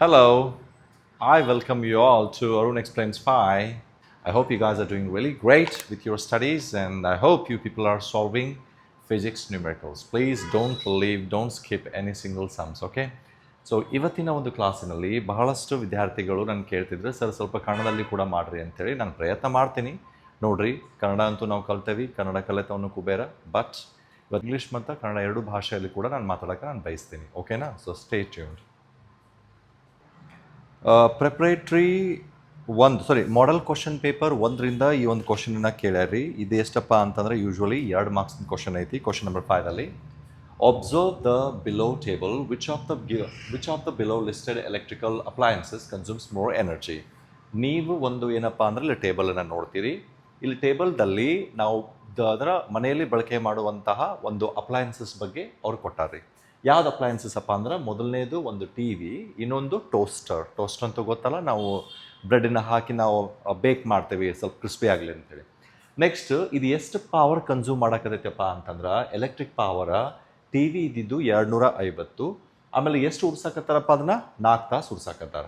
Hello, I welcome you all to Arun Explains Phi. I hope you guys are doing really great with your studies and I hope you people are solving physics numericals. Please don't leave, don't skip any single sums, okay? So ಇವತ್ತಿನ ಒಂದು ಕ್ಲಾಸಿನಲ್ಲಿ ಬಹಳಷ್ಟು ವಿದ್ಯಾರ್ಥಿಗಳು ನಾನು ಕೇಳ್ತಿದ್ರೆ sir ಸ್ವಲ್ಪ ಕನ್ನಡದಲ್ಲಿ ಕೂಡ ಮಾಡಿರಿ ಅಂಥೇಳಿ ನಾನು ಪ್ರಯತ್ನ ಮಾಡ್ತೀನಿ. ನೋಡಿರಿ, ಕನ್ನಡ ಅಂತೂ ನಾವು ಕಲ್ತೇವೆ, ಕನ್ನಡ ಕಲಿತವನು ಕುಬೇರ, ಬಟ್ ಇವತ್ತು ಇಂಗ್ಲೀಷ್ ಮತ್ತು ಕನ್ನಡ ಎರಡೂ ಭಾಷೆಯಲ್ಲಿ ಕೂಡ ನಾನು ಮಾತಾಡೋಕ್ಕೆ ನಾನು ಬಯಸ್ತೀನಿ, ಓಕೆನಾ? So stay tuned. Preparatory model question paper 1ರಿಂದ ಈ ಒಂದು ಕ್ವಶನನ್ನು ಕೇಳ್ಯಾರಿ. ಇದು ಎಷ್ಟಪ್ಪ ಅಂತಂದರೆ ಯೂಶ್ವಲಿ 2 ಮಾರ್ಕ್ಸ್ನ ಕ್ವಶನ್ ಐತಿ. ಕ್ವಶನ್ ನಂಬರ್ 5ಅಲ್ಲಿ observe the below table which of the below listed electrical appliances consumes more energy. ನೀವು ಒಂದು ಏನಪ್ಪ ಅಂದರೆ ಇಲ್ಲಿ ಟೇಬಲನ್ನು ನೋಡ್ತೀರಿ. ಇಲ್ಲಿ ಟೇಬಲ್ದಲ್ಲಿ ನಾವು ಅದರ ಮನೆಯಲ್ಲಿ ಬಳಕೆ ಮಾಡುವಂತಹ ಒಂದು ಅಪ್ಲಯನ್ಸಸ್ ಬಗ್ಗೆ ಅವ್ರು ಕೊಟ್ಟಾರ್ರಿ. ಯಾವ್ದು ಅಪ್ಲಯನ್ಸಸ್ ಅಪ್ಪ ಅಂದ್ರೆ ಮೊದಲನೇದು ಒಂದು ಟಿ ವಿ, ಇನ್ನೊಂದು ಟೋಸ್ಟರ್ ಅಂತ ಗೊತ್ತಲ್ಲ, ನಾವು ಬ್ರೆಡನ್ನ ಹಾಕಿ ನಾವು ಬೇಕ್ ಮಾಡ್ತೇವೆ ಸ್ವಲ್ಪ ಕ್ರಿಸ್ಪಿ ಆಗಲಿ ಅಂತೇಳಿ. ನೆಕ್ಸ್ಟ್ ಇದು ಎಷ್ಟು ಪವರ್ ಕನ್ಸ್ಯೂಮ್ ಮಾಡೋಕ್ಕತ್ತೈತಪ್ಪ ಅಂತಂದ್ರೆ ಎಲೆಕ್ಟ್ರಿಕ್ ಪವರ ಟಿ ವಿ ಇದ್ದಿದ್ದು 250, ಆಮೇಲೆ ಎಷ್ಟು ಉರ್ಸಾಕತ್ತಾರಪ್ಪ ಅದನ್ನು 4 ತಾಸು ಉರ್ಸಾಕತ್ತಾರ.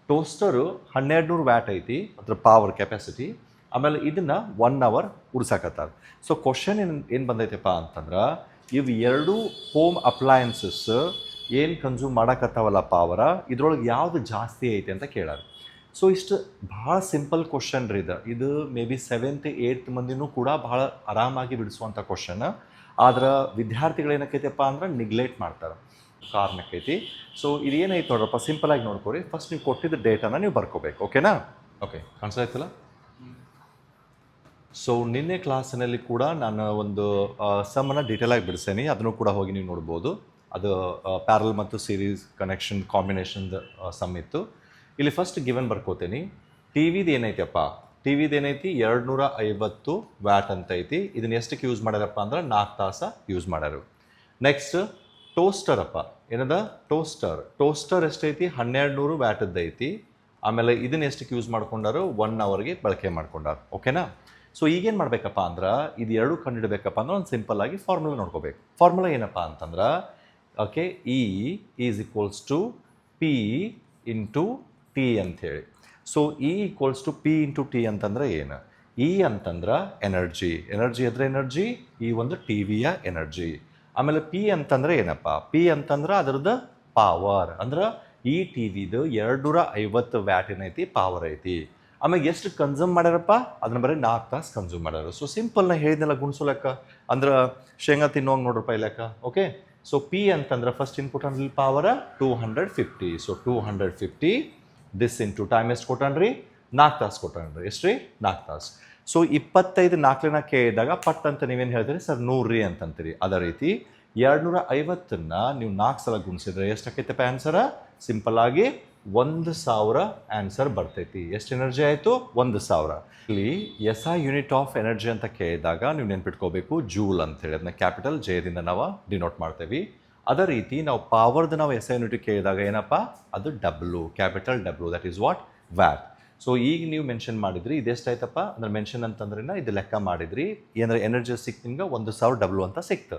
ಟೋಸ್ಟರು 1200 ವ್ಯಾಟ್ ಐತಿ ಅದ್ರ ಪವರ್ ಕೆಪಾಸಿಟಿ, ಆಮೇಲೆ ಇದನ್ನು 1 ಅವರ್ ಉರ್ಸಾಕತ್ತಾರ. ಸೊ ಕ್ವಶನ್ ಏನು ಬಂದೈತಪ್ಪ ಅಂತಂದ್ರೆ ಇವು 2 ಹೋಮ್ ಅಪ್ಲಯನ್ಸಸ್ ಏನು ಕನ್ಸ್ಯೂಮ್ ಮಾಡೋಕತ್ತಾವಲ್ಲ ಪವರ, ಇದ್ರೊಳಗೆ ಯಾವುದು ಜಾಸ್ತಿ ಐತಿ ಅಂತ ಕೇಳಾರ. ಸೊ ಇಷ್ಟು ಭಾಳ ಸಿಂಪಲ್ ಕ್ವಶನ್ ರೀ ಇದು ಮೇ ಬಿ 7th 8th ಮಂದಿನೂ ಕೂಡ ಭಾಳ ಆರಾಮಾಗಿ ಬಿಡಿಸುವಂಥ ಕ್ವಶನ್. ಆದ್ರೆ ವಿದ್ಯಾರ್ಥಿಗಳು ಏನಕ್ಕೈತಪ್ಪ ಅಂದ್ರೆ ನಿಗ್ಲೆಕ್ಟ್ ಮಾಡ್ತಾರೆ ಕಾರಣಕ್ಕೈತಿ. ಸೊ ಇದು ಏನೈತೆ ನೋಡ್ರಪ್ಪ, ಸಿಂಪಲಾಗಿ ನೋಡ್ಕೊರಿ. ಫಸ್ಟ್ ನೀವು ಕೊಟ್ಟಿದ್ದ ಡೇಟಾನ ನೀವು ಬರ್ಕೋಬೇಕು, ಓಕೆನಾ? ಓಕೆ, ಕಾಣಿಸ್ತಾಯ್ತಲ್ಲ? ಸೊ ನಿನ್ನೆ ಕ್ಲಾಸಿನಲ್ಲಿ ಕೂಡ ನಾನು ಒಂದು ಸಮ್ಮನ್ನು ಡೀಟೇಲಾಗಿ ಬಿಡಿಸೇನಿ, ಅದನ್ನು ಕೂಡ ಹೋಗಿ ನೀವು ನೋಡ್ಬೋದು. ಅದು ಪ್ಯಾರಲ್ ಮತ್ತು ಸೀರೀಸ್ ಕನೆಕ್ಷನ್ ಕಾಂಬಿನೇಷನ್ ಸಮ್ ಇತ್ತು. ಇಲ್ಲಿ ಫಸ್ಟ್ ಗಿವನ್ ಬರ್ಕೋತೀನಿ. ಟಿ ವಿದು ಏನೈತಪ್ಪ, ಟಿ ವಿದು ಏನೈತಿ 250 ವ್ಯಾಟ್ ಅಂತ ಐತಿ. ಇದನ್ನ ಎಷ್ಟಕ್ಕೆ ಯೂಸ್ ಮಾಡ್ಯಾರಪ್ಪ ಅಂದ್ರೆ 4 ತಾಸು ಯೂಸ್ ಮಾಡ್ಯಾರು. ನೆಕ್ಸ್ಟ್ ಟೋಸ್ಟರ್ ಅಪ್ಪ, ಏನದ ಟೋಸ್ಟರ್ ಎಷ್ಟೈತಿ 1200 ವ್ಯಾಟದ್ದು ಐತಿ. ಆಮೇಲೆ ಇದನ್ನ ಎಷ್ಟಕ್ಕೆ ಯೂಸ್ ಮಾಡ್ಕೊಂಡಾರು 1 ಅವರ್ಗೆ ಬಳಕೆ ಮಾಡ್ಕೊಂಡಾರು, ಓಕೆನಾ? ಸೊ ಈಗೇನು ಮಾಡಬೇಕಪ್ಪ ಅಂದ್ರೆ ಇದು 2 ಕಂಡುಹಿಡಬೇಕಪ್ಪ ಅಂದ್ರೆ ಒಂದು ಸಿಂಪಲ್ ಆಗಿ ಫಾರ್ಮುಲಾ ನೋಡ್ಕೋಬೇಕು. ಫಾರ್ಮುಲಾ ಏನಪ್ಪ ಅಂತಂದ್ರೆ okay, E is equals to P into T ಅಂಥೇಳಿ. So E equals to P into T ಅಂತಂದ್ರೆ ಏನು? ಇ ಅಂತಂದ್ರೆ ಎನರ್ಜಿ ಅಂದರೆ ಎನರ್ಜಿ, ಈ ಒಂದು ಟಿ ವಿಯ ಎನರ್ಜಿ. ಆಮೇಲೆ ಪಿ ಅಂತಂದ್ರೆ ಏನಪ್ಪ, ಪಿ ಅಂತಂದ್ರೆ ಅದರದ್ದು ಪವರ್, ಅಂದ್ರೆ ಈ ಟಿ ವಿದು 250 ವ್ಯಾಟ್ ಏನೈತಿ ಪವರ್ ಐತಿ. ಆಮೇಲೆ ಎಷ್ಟು ಕನ್ಸ್ಯೂಮ್ ಮಾಡ್ಯಾರಪ್ಪ, ಅದನ್ನ ಬರೀ 4 ತಾಸು ಕನ್ಸ್ಯೂಮ್ ಮಾಡ್ಯಾರ. ಸೊ ಸಿಂಪಲ್ ನಾ ಹೇಳಿದ್ನೆಲ್ಲ ಗುಣಿಸೋ ಲೆಕ್ಕ ಅಂದ್ರೆ ಶೇಂಗಾ ತಿನ್ನೋಂಗೆ ನೋಡ್ರಪ್ಪ ಈ ಲೆಕ್ಕ, ಓಕೆ? ಸೊ ಪಿ ಅಂತಂದ್ರೆ ಫಸ್ಟ್ ಇನ್ಪುಟ್ ಅಂದ್ರೆ power 250. So 250 this into time ಎಷ್ಟು ಕೊಟ್ಟನ್ರಿ? 4 ತಾಸು ಕೊಟ್ಟನ್ರಿ. ಎಷ್ಟು ರೀ? 4 ತಾಸು. ಸೊ 25 4ನ ಕೇಳಿದಾಗ ಪಟ್ ಅಂತ ನೀವೇನು ಹೇಳ್ತೀರಿ ಸರ್ 100 ರೀ ಅಂತಂತೀರಿ. ಅದೇ ರೀತಿ 250ನ್ನ ನೀವು 4 ಸಲ ಗುಣಿಸಿದ್ರೆ ಎಷ್ಟಾಕೈತಪ್ಪ ಆನ್ಸರ? ಸಿಂಪಲ್ ಆಗಿ 1000 ಆನ್ಸರ್ ಬರ್ತೈತಿ. ಎಷ್ಟು ಎನರ್ಜಿ ಆಯಿತು? 1000. ಇಲ್ಲಿ S I unit of energy ಅಂತ ಕೇಳಿದಾಗ ನೀವು ನೆನ್ಪಿಟ್ಕೋಬೇಕು ಜೂಲ್ ಅಂತೇಳಿ, ಅದನ್ನ ಕ್ಯಾಪಿಟಲ್ ಜೆದಿಂದ ನಾವು ಡಿನೋಟ್ ಮಾಡ್ತೇವೆ. ಅದೇ ರೀತಿ ನಾವು ಪವರ್ದು ನಾವು ಎಸ್ ಐ ಯೂನಿಟ್ ಕೇಳಿದಾಗ ಏನಪ್ಪ, ಅದು W, capital W, that is what? Watt. So ಈಗ ನೀವು ಮೆನ್ಷನ್ ಮಾಡಿದ್ರಿ ಇದೆಷ್ಟಾಯ್ತಪ್ಪ ಅಂದ್ರೆ ಮೆನ್ಷನ್ ಅಂತಂದ್ರೆ ಇದು ಲೆಕ್ಕ ಮಾಡಿದ್ರಿ ಏನಂದ್ರೆ ಎನರ್ಜಿ ಸಿಕ್ತು ನಿಮ್ಗೆ 1000 ಡಬ್ಲ್ಯೂ ಅಂತ ಸಿಕ್ತು.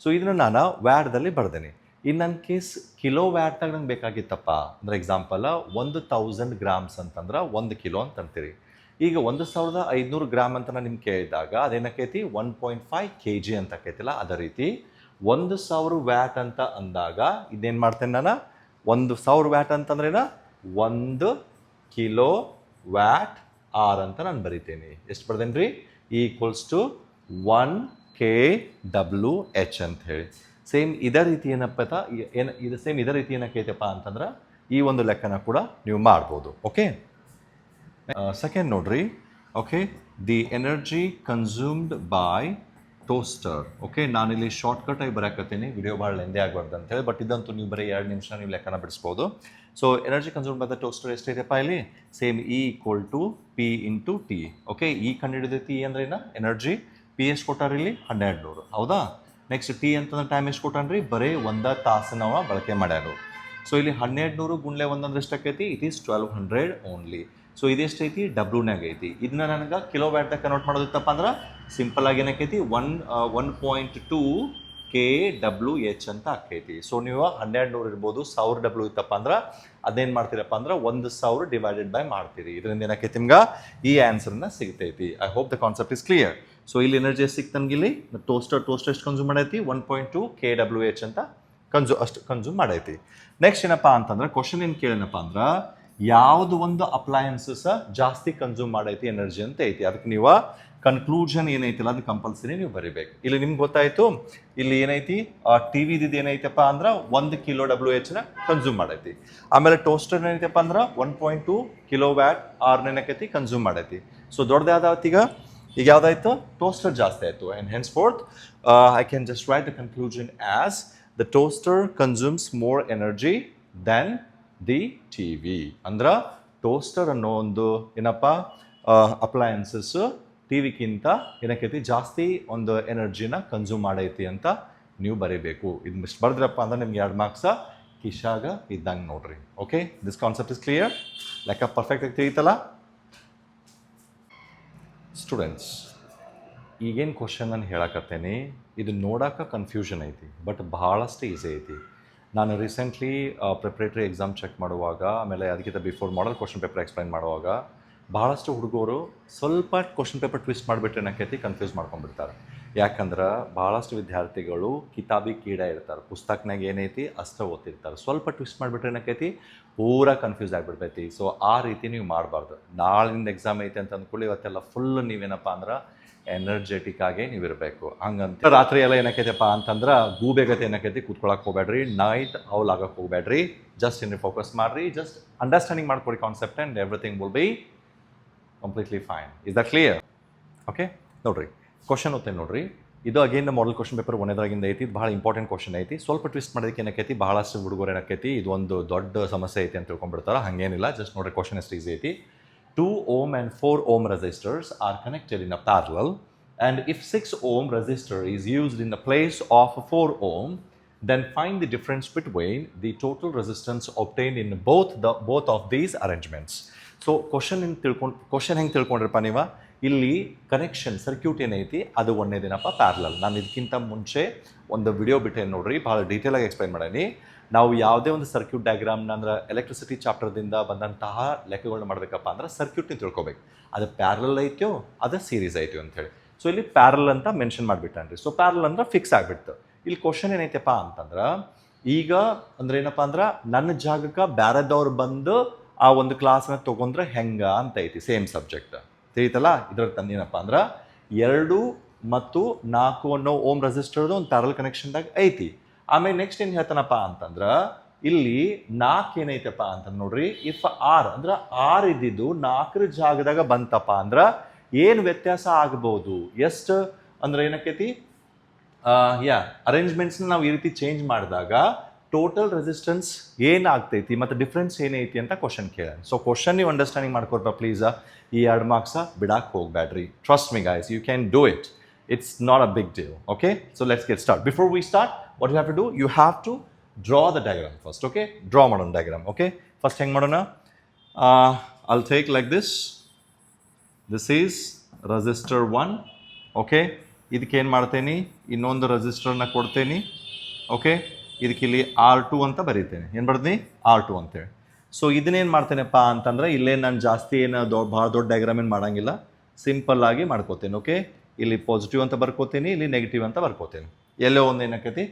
ಸೊ ಇದನ್ನು ನಾನು ವ್ಯಾಟ್ದಲ್ಲಿ ಬರ್ದೇನೆ. ಇನ್ನು ನನ್ನ ಕೇಸ್ ಕಿಲೋ ವ್ಯಾಟ್ನಾಗ ನಂಗೆ ಬೇಕಾಗಿತ್ತಪ್ಪ ಅಂದ್ರೆ ಎಕ್ಸಾಂಪಲ್ 1000 ಗ್ರಾಮ್ಸ್ ಅಂತಂದ್ರೆ 1 ಕಿಲೋ ಅಂತ ಅಂತೀರಿ. ಈಗ 1500 ಗ್ರಾಮ್ ಅಂತ ನಾನು ನಿಮ್ಗೆ ಕೇಳಿದಾಗ ಅದೇನಕ್ಕೈತಿ 1.5 kg ಅಂತ ಆಕೈತಿಲ್ಲ. ಅದೇ ರೀತಿ 1000 ವ್ಯಾಟ್ ಅಂತ ಅಂದಾಗ ಇದೇನು ಮಾಡ್ತೇನೆ ನಾನು, 1000 ವ್ಯಾಟ್ ಅಂತಂದ್ರೇನ 1 ಕಿಲೋ ವ್ಯಾಟ್ ಆರ್ ಅಂತ ನಾನು ಬರಿತೇನೆ. ಎಷ್ಟು ಬರ್ದೇನೆ ರೀ? ಈಕ್ವಲ್ಸ್ ಟು 1 kWh ಅಂತ ಹೇಳಿ. ಸೇಮ್ ಇದೇ ರೀತಿ ಏನಪ್ಪ ಇದು ಸೇಮ್ ಇದೇ ರೀತಿ ಏನಕ್ಕೈತಪ್ಪ ಅಂತಂದ್ರೆ ಈ ಒಂದು ಲೆಕ್ಕನ ಕೂಡ ನೀವು ಮಾಡ್ಬೋದು, ಓಕೆ? ಸೆಕೆಂಡ್ ನೋಡ್ರಿ, okay, the energy consumed by toaster. Okay, ನಾನಿಲ್ಲಿ ಶಾರ್ಟ್ಕಟ್ ಆಗಿ ಬರಕತ್ತೀನಿ, ವಿಡಿಯೋ ಭಾಳ ಲೆಂದಿ ಆಗಬಾರ್ದು ಅಂತೇಳಿ. ಬಟ್ ಇದಂತೂ ನೀವು ಬರೀ 2 ನಿಮಿಷ ನೀವು ಲೆಕ್ಕನ ಬಿಡಿಸ್ಬೋದು. So energy consume by the toaster ಎಷ್ಟೈತಪ್ಪ ಇಲ್ಲಿ? Same E equal to P into T. Okay, ಈ ಕಂಡುಹಿಡಿದೈತಿ ಇ ಅಂದ್ರೆ ಏನ ಎನರ್ಜಿ, ಪಿ ಎಷ್ಟು ಕೊಟ್ಟಾರ ಇಲ್ಲಿ 1200, ಹೌದಾ? ನೆಕ್ಸ್ಟ್ ಟಿ ಅಂತಂದ್ರೆ ಟೈಮ್ ಎಷ್ಟು ಕೊಟ್ಟಾನ್ರಿ? ಬರೀ 1 ತಾಸು ನಾವು ಬಳಕೆ ಮಾಡ್ಯಾರು. ಸೊ ಇಲ್ಲಿ 1200 ಗುಣ್ಲೆ 1 ಅಂದ್ರೆ ಎಷ್ಟಾಕೈತಿ? It is 1200 only. ಸೊ ಇದೆಷ್ಟೈತಿ? ಡಬ್ಲ್ಯೂನಾಗ ಐತಿ. ಇದನ್ನ ನನಗೆ ಕಿಲೋ ವ್ಯಾಟ್ದಾಗ ಕನ್ವರ್ಟ್ ಮಾಡೋದಿತ್ತಪ್ಪ ಅಂದ್ರೆ ಸಿಂಪಲ್ ಆಗಿ ಏನಕ್ಕೈತಿ 1.2 kWh ಅಂತ ಆಕೈತಿ. ಸೊ ನೀವು 1200 ಇರ್ಬೋದು, 1000 W ಇತ್ತಪ್ಪ ಅಂದ್ರೆ ಅದೇನು ಮಾಡ್ತೀರಪ್ಪ ಅಂದ್ರೆ 1000 ಡಿವೈಡೆಡ್ ಬೈ ಮಾಡ್ತೀರಿ. ಇದರಿಂದ ಏನಾಕೈತಿ ನಿಮ್ಗೆ ಈ ಆನ್ಸರ್ನ ಸಿಗ್ತೈತಿ. I hope the concept is clear. So ಇಲ್ಲಿ ಎನರ್ಜಿ ಎಷ್ಟು ಸಿಕ್ತು ನಮ್ಗೆ ಇಲ್ಲಿ ಟೋಸ್ಟರ್ ಎಷ್ಟು ಕನ್ಸ್ಯೂಮ್ ಮಾಡೈತಿ 1.2 kWh ಅಂತ ಕನ್ಸ್ಯೂಮ್ ಮಾಡೈತಿ. ನೆಕ್ಸ್ಟ್ ಏನಪ್ಪ ಅಂತಂದ್ರೆ ಕ್ವಶನ್ ಏನು ಕೇಳೇನಪ್ಪ ಅಂದ್ರೆ ಯಾವುದು ಒಂದು ಅಪ್ಲಯನ್ಸಸ್ ಜಾಸ್ತಿ ಕನ್ಸ್ಯೂಮ್ ಮಾಡೈತಿ ಎನರ್ಜಿ ಅಂತ ಐತಿ. ಅದಕ್ಕೆ ನೀವು ಕನ್ಕ್ಲೂಷನ್ ಏನೈತಿಲ್ಲ ಅದು ಕಂಪಲ್ಸರಿ ನೀವು ಬರಿಬೇಕು. ಇಲ್ಲಿ ನಿಮ್ಗೆ ಗೊತ್ತಾಯ್ತು ಇಲ್ಲಿ ಏನೈತಿ ಟಿವಿದು ಏನೈತಪ್ಪ ಅಂದ್ರೆ 1 kWh ಕನ್ಸ್ಯೂಮ್ ಮಾಡೈತಿ. ಆಮೇಲೆ ಟೋಸ್ಟರ್ ಏನೈತಪ್ಪ ಅಂದ್ರೆ 1.2 kWh ಏನಕೈತಿ ಕನ್ಸ್ಯೂಮ್ ಮಾಡೈತಿ. ಸೊ ದೊಡ್ಡದು ಯಾವ್ದಾಯ್ತು ಈಗ ಯಾವ್ದಾಯ್ತು ಟೋಸ್ಟರ್ ಜಾಸ್ತಿ ಆಯಿತು. And henceforth I can just write the conclusion as the toaster consumes more energy then the TV. ಅಂದ್ರೆ ಟೋಸ್ಟರ್ ಅನ್ನೋ ಒಂದು ಏನಪ್ಪ ಅಪ್ಲಯನ್ಸಸ್ ಟಿವಿಗಿಂತ ಏನಕ್ಕೈತಿ ಜಾಸ್ತಿ ಒಂದು ಎನರ್ಜಿನ ಕನ್ಸ್ಯೂಮ್ ಮಾಡೈತಿ ಅಂತ ನೀವು ಬರೀಬೇಕು. ಇದು ಇಷ್ಟು ಬರೆದ್ರಪ್ಪ ಅಂದ್ರೆ ನಿಮ್ಗೆ 2 ಮಾರ್ಕ್ಸ ಕಿಶಾಗ ಇದ್ದಂಗೆ ನೋಡ್ರಿ. Okay, this concept is clear. ಲೆಕ್ಕ ಪರ್ಫೆಕ್ಟ್ ಆಗಿ ತಿಳಿತಲ್ಲ ಸ್ಟೂಡೆಂಟ್ಸ್? ಈಗೇನು ಕ್ವಶನ್ ನಾನು ಹೇಳಕತ್ತೇನೆ ಇದು ನೋಡೋಕೆ ಕನ್ಫ್ಯೂಷನ್ ಐತಿ, ಬಟ್ ಭಾಳಷ್ಟು ಈಸಿ ಐತಿ. ನಾನು ರೀಸೆಂಟ್ಲಿ ಪ್ರಿಪ್ರೇಟರಿ ಎಕ್ಸಾಮ್ ಚೆಕ್ ಮಾಡುವಾಗ, ಆಮೇಲೆ ಅದಕ್ಕಿಂತ before model question paper explain ಮಾಡುವಾಗ ಭಾಳಷ್ಟು ಹುಡುಗರು ಸ್ವಲ್ಪ ಕ್ವಶನ್ ಪೇಪರ್ ಟ್ವಿಸ್ಟ್ ಮಾಡಿಬಿಟ್ರೆ ಏನಕ್ಕೈತಿ ಕನ್ಫ್ಯೂಸ್ ಮಾಡ್ಕೊಂಡ್ಬಿಡ್ತಾರೆ. ಯಾಕಂದ್ರೆ ಭಾಳಷ್ಟು ವಿದ್ಯಾರ್ಥಿಗಳು ಕಿತಾಬಿ ಕೀಡ ಇರ್ತಾರೆ, ಪುಸ್ತಕನಾಗ ಏನೈತಿ ಅಷ್ಟೇ ಓದ್ತಿರ್ತಾರೆ. ಸ್ವಲ್ಪ ಟ್ವಿಸ್ಟ್ ಮಾಡಿಬಿಟ್ರೆ ಏನಕ್ಕೈತಿ ಪೂರಾ ಕನ್ಫ್ಯೂಸ್ ಆಗಿಬಿಡ್ತೈತಿ. ಸೊ ಆ ರೀತಿ ನೀವು ಮಾಡಬಾರ್ದು. ನಾಳಿಂದ ಎಕ್ಸಾಮ್ ಐತೆ ಅಂತ ಅಂದ್ಕೊಳ್ಳಿ ಇವತ್ತೆಲ್ಲ ಫುಲ್ ನೀವೇನಪ್ಪ ಅಂದ್ರೆ ಎನರ್ಜೆಟಿಕ್ ಆಗಿ ನೀವು ಇರಬೇಕು. ಹಂಗಂತ ರಾತ್ರಿ ಎಲ್ಲ ಏನಕ್ಕೈತಪ್ಪ ಅಂತಂದ್ರೆ ಗೂಬೆಗತೆ ಏನಕ್ಕೈತಿ ಕೂತ್ಕೊಳಕ್ಕೆ ಹೋಗ್ಬೇಡ್ರಿ, ನೈಟ್ ಔಲ್ ಆಗಕ್ಕೆ ಹೋಗ್ಬೇಡ್ರಿ. ಜಸ್ಟ್ ಇನ್ನು ಫೋಕಸ್ ಮಾಡಿರಿ, ಜಸ್ಟ್ ಅಂಡರ್ಸ್ಟ್ಯಾಂಡಿಂಗ್ ಮಾಡ್ಕೊಡಿ concept and everything will be completely fine. Is that clear? Okay, ನೋಡ್ರಿ ಕ್ವಶನ್ ಓದ್ತೇನೆ ನೋಡ್ರಿ. ಇದು ಅಗೇನ್ ಮಾಡಲ್ ಕ್ವಶನ್ ಪೇಪರ್ ಒಂದೇದ್ರಾಗಿಂದ ಐತಿ. ಇದು ಭಾಳ ಇಂಪಾರ್ಟೆಂಟ್ ಕ್ವಶನ್ ಐತಿ. ಸ್ವಲ್ಪ ಟ್ವಿಸ್ಟ್ ಮಾಡೋದಕ್ಕೆ ಏನಕ್ಕೈತಿ ಭಾಳಷ್ಟು ಹುಡುಗರು ಏನಕ್ಕೈತಿ ಇದು ಒಂದು ದೊಡ್ಡ ಸಮಸ್ಯೆ ಐತಿ ಅಂತ ತಿಳ್ಕೊಂಡ್ಬಿಡ್ತಾರೆ. ಹಾಗೇನಿಲ್ಲ, ಜಸ್ಟ್ ನೋಡ್ರಿ ಕ್ವಶನ್ ಎಷ್ಟು ಈಸಿ ಐತಿ. 2 ohm and 4 ohm resistors are connected in a parallel, and if 6 ohm resistor is used in the place of 4 ohm, then find the difference between the total resistance obtained in both of these arrangements. So question ಹೆಂಗೆ ತಿಳ್ಕೊಂಡ್ರಪ್ಪ ನೀವು? ಇಲ್ಲಿ connection circuit ಏನೈತಿ ಅದು ಒಂದೇದೇನಪ್ಪ parallel. ನಾನು ಇದಕ್ಕಿಂತ ಮುಂಚೆ ಒಂದು video ಬಿಟ್ಟೆ ನೋಡ್ರಿ, ಭಾಳ ಡೀಟೇಲಾಗಿ ಎಕ್ಸ್ಪ್ಲೈನ್ ಮಾಡೀನಿ. ನಾವು ಯಾವುದೇ ಒಂದು ಸರ್ಕ್ಯೂಟ್ ಡಯಾಗ್ರಾಮ್ನ ಅಂದ್ರೆ ಎಲೆಕ್ಟ್ರಿಸಿಟಿ ಚಾಪ್ಟರ್ದಿಂದ ಬಂದಂತಹ ಲೆಕ್ಕಗಳನ್ನ ಮಾಡಬೇಕಪ್ಪ ಅಂದ್ರೆ ಸರ್ಕ್ಯೂಟ್ನ ತಿಳ್ಕೊಬೇಕು. ಅದು ಪ್ಯಾರಲಲ್ ಐತ್ಯೋ ಅದು ಸೀರೀಸ್ ಐತ್ಯೋ ಅಂಥೇಳಿ. ಸೊ ಇಲ್ಲಿ ಪ್ಯಾರಲಲ್ ಅಂತ ಮೆನ್ಷನ್ ಮಾಡಿಬಿಟ್ಟನ್ರಿ. ಸೊ ಪ್ಯಾರಲಲ್ ಅಂದ್ರೆ ಫಿಕ್ಸ್ ಆಗಿಬಿಡ್ತು. ಇಲ್ಲಿ ಕ್ವಶನ್ ಏನೈತಪ್ಪ ಅಂತಂದ್ರೆ ಈಗ ಅಂದ್ರೆ ಏನಪ್ಪ ಅಂದ್ರೆ ನನ್ನ ಜಾಗಕ್ಕೆ ಬ್ಯಾರದವ್ರು ಬಂದು ಆ ಒಂದು ಕ್ಲಾಸ್ನ ತೊಗೊಂಡ್ರೆ ಹೆಂಗ ಅಂತ ಐತಿ ಸೇಮ್ ಸಬ್ಜೆಕ್ಟ್ ತಿಳಿತಲ್ಲ. ಇದ್ರ ತಂದೇನಪ್ಪ ಅಂದ್ರೆ 2 ಮತ್ತು 4 ಅನ್ನೋ ಓಮ್ ರೆಸಿಸ್ಟರ್ದು ಒಂದು ಪ್ಯಾರಲ್ ಕನೆಕ್ಷನ್ದಾಗ ಐತಿ. ಆಮೇಲೆ ನೆಕ್ಸ್ಟ್ ಏನು ಹೇಳ್ತಾನಪ್ಪ ಅಂತಂದ್ರೆ ಇಲ್ಲಿ 4 ಏನೈತಪ್ಪ ಅಂತ ನೋಡ್ರಿ, ಇಫ್ ಆರ್ ಅಂದ್ರೆ 6 ಇದ್ದಿದ್ದು 4 ಜಾಗದಾಗ ಬಂತಪ್ಪ ಅಂದ್ರೆ ಏನು ವ್ಯತ್ಯಾಸ ಆಗ್ಬೋದು, ಎಷ್ಟು ಅಂದ್ರೆ ಏನಕ್ಕೈತಿ ಅರೇಂಜ್ಮೆಂಟ್ಸ್ನ ನಾವು ಈ ರೀತಿ ಚೇಂಜ್ ಮಾಡಿದಾಗ ಟೋಟಲ್ ರೆಸಿಸ್ಟೆನ್ಸ್ ಏನಾಗ್ತೈತಿ ಮತ್ತು ಡಿಫ್ರೆನ್ಸ್ ಏನೈತಿ ಅಂತ ಕ್ವಶನ್ ಕೇಳೋಣ. ಸೊ ಕ್ವಶನ್ ನೀವು ಅಂಡರ್ಸ್ಟ್ಯಾಂಡಿಂಗ್ ಮಾಡ್ಕೊಡ್ಬಾ ಪ್ಲೀಸ್. ಈ 2 ಮಾರ್ಕ್ಸ ಬಿಡಕ್ಕೆ ಹೋಗ್ಬೇಡ್ರಿ. Trust me guys, you can do it. It's not a big deal. Okay, so let's get started. Before we start, what you have to do, you have to draw the diagram first. Okay, draw modern diagram. Okay, first hang modern. I'll take like this. This is resistor 1. Okay, ಇದಕ್ಕೆ ಏನು ಮಾಡ್ತೇನೆ, ಇನ್ನೊಂದು ರೆಸಿಸ್ಟರ್ನ ಕೊಡ್ತೇನೆ. Okay, ಇದಕ್ಕೆ ಇಲ್ಲಿ R2 ಅಂತ ಬರೀತೇನೆ. ಏನು ಬರ್ತೀನಿ R2 ಅಂತೇಳಿ. ಸೊ ಇದನ್ನೇನು ಮಾಡ್ತೇನೆಪ್ಪ ಅಂತಂದ್ರೆ ಇಲ್ಲೇ ನಾನು ಜಾಸ್ತಿ ಏನು ಭಾಳ ದೊಡ್ಡ ಡಯಾಗ್ರಾಮ್ ಏನು ಮಾಡೋಂಗಿಲ್ಲ, ಸಿಂಪಲ್ ಆಗಿ ಮಾಡ್ಕೋತೇನೆ. ಓಕೆ, ಇಲ್ಲಿ ಪಾಸಿಟಿವ್ ಅಂತ ಬರ್ಕೋತೀನಿ, ಇಲ್ಲಿ ನೆಗೆಟಿವ್ ಅಂತ ಬರ್ಕೋತೀನಿ. ಎಲ್ಲೋ ಒಂದು ಏನಕ್ಕೈತಿ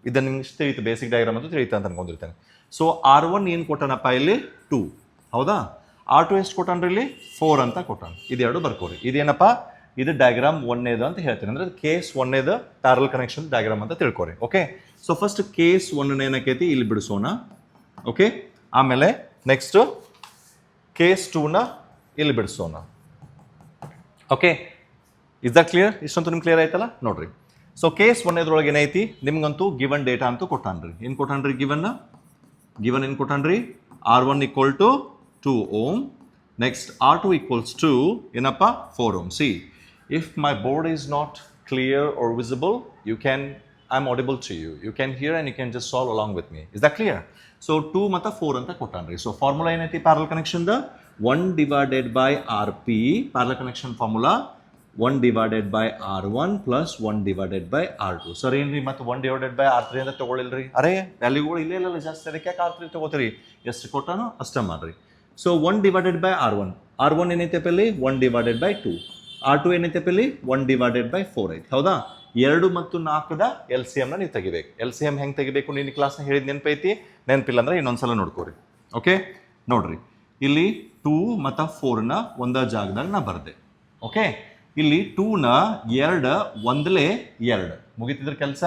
ಇದನ್ನು ನಿಮ್ಗೆ ತಿಳಿಯುತ್ತೆ, ಬೇಸಿಕ್ ಡಯಾಗ್ರಾಮ್ ಅಂತ ತಿಳಿಯುತ್ತೆ ಅಂತ ಅನ್ಕೊಂಡಿರ್ತೇನೆ. ಸೊ R1 ಏನು ಕೊಟ್ಟಾನಪ್ಪ ಇಲ್ಲಿ 2, ಹೌದಾ? R2 ಎಷ್ಟು ಕೊಟ್ಟಾನ್ರಿ ಇಲ್ಲಿ 4 ಅಂತ ಕೊಟ್ಟಾನ. ಇದೆರಡು ಬರ್ಕೋರಿ. ಇದೇನಪ್ಪ ಇದು ಡಯಾಗ್ರಾಮ್ 1ನೇದು ಅಂತ ಹೇಳ್ತೀನಿ. ಅಂದರೆ ಕೇಸ್ 1ನೇದು ಪ್ಯಾರಲ್ ಕನೆಕ್ಷನ್ ಡಯಾಗ್ರಾಮ್ ಅಂತ ತಿಳ್ಕೊರಿ. ಓಕೆ, ಸೊ ಫಸ್ಟ್ ಕೇಸ್ 1 ಏನಕ್ಕೈತಿ ಇಲ್ಲಿ ಬಿಡಿಸೋಣ. ಓಕೆ, ಆಮೇಲೆ ನೆಕ್ಸ್ಟ್ ಕೇಸ್ 2ನ ಇಲ್ಲಿ ಬಿಡಿಸೋಣ. Okay, is that clear? ಇಷ್ಟಂತೂ ನಿಮ್ಗೆ ಕ್ಲಿಯರ್ ಆಯ್ತಲ್ಲ ನೋಡ್ರಿ. ಸೊ ಕೇಸ್ 1ನೇದ್ರೊಳಗೆ ಏನೈತಿ ನಿಮ್ಗಂತೂ ಗಿವನ್ ಡೇಟಾ ಅಂತೂ ಕೊಟ್ಟಾನ್ರಿ. ಏನು ಕೊಟ್ಟಾನ್ರಿ ಗಿವನ್ ಏನು ಕೊಟ್ಟಾನ್ರಿ? R1 = 2 ohm. ನೆಕ್ಸ್ಟ್ R2 = ಏನಪ್ಪ 4 ohm. See if my board is not clear or visible, I am audible to you. You can hear and you can just solve along with me. Is that clear? So 2 ಮತ್ತು 4 ಅಂತ ಕೊಟ್ಟಾನ್ರಿ. So formula ಏನೈತಿ parallel ಕನೆಕ್ಷನ್ದ 1/RP parallel connection formula 1 divided by R1 plus 1 divided by R2. Sir ಏನ್ರಿ ಮತ್ತೆ 1 divided by R3 ಅಂತ ತೊಗೊಳಿಲ್ರಿ? ಅರೆ ವ್ಯಾಲ್ಯೂಗಳು ಇಲ್ಲೇ ಇಲ್ಲ ಜಾಸ್ತಿ, ಅದಕ್ಕೆ ಯಾಕೆ R3 ತೊಗೋತೀರಿ? ಎಷ್ಟು ಕೊಟ್ಟಾನೋ ಅಷ್ಟೇ ಮಾಡಿರಿ. ಸೊ 1 ಡಿವೈಡೆಡ್ ಬೈ R1 ಏನೈತೆ ಪಲ್ಲಿ 1 ಡಿವೈಡೆಡ್ ಬೈ 2, R2 ಏನೈತೆ ಪಲ್ಲಿ 1 ಡಿವೈಡೆಡ್ ಬೈ 4 ಐತೆ. ಹೌದಾ? 2 ಮತ್ತು 4ದ LCM ನೀವು ತೆಗಿಬೇಕು. LCM ಹೆಂಗೆ ತೆಗಿಬೇಕು ನಿನ್ನ ಕ್ಲಾಸ್ನ ಹೇಳಿದ ನೆನಪೈತಿ? ನೆನಪಿಲ್ಲ ಅಂದ್ರೆ ಇನ್ನೊಂದ್ಸಲ ನೋಡ್ಕೋರಿ. ಓಕೆ ನೋಡ್ರಿ, ಇಲ್ಲಿ 2 ಮತ್ತು 4ನ ಒಂದ ಜಾಗದಾಗ ನಾ ಬರ್ದೆ. ಓಕೆ, ಇಲ್ಲಿ 2ನ 2 ಒಂದಲೇ 2 ಮುಗಿತಿದ್ರ ಕೆಲಸ.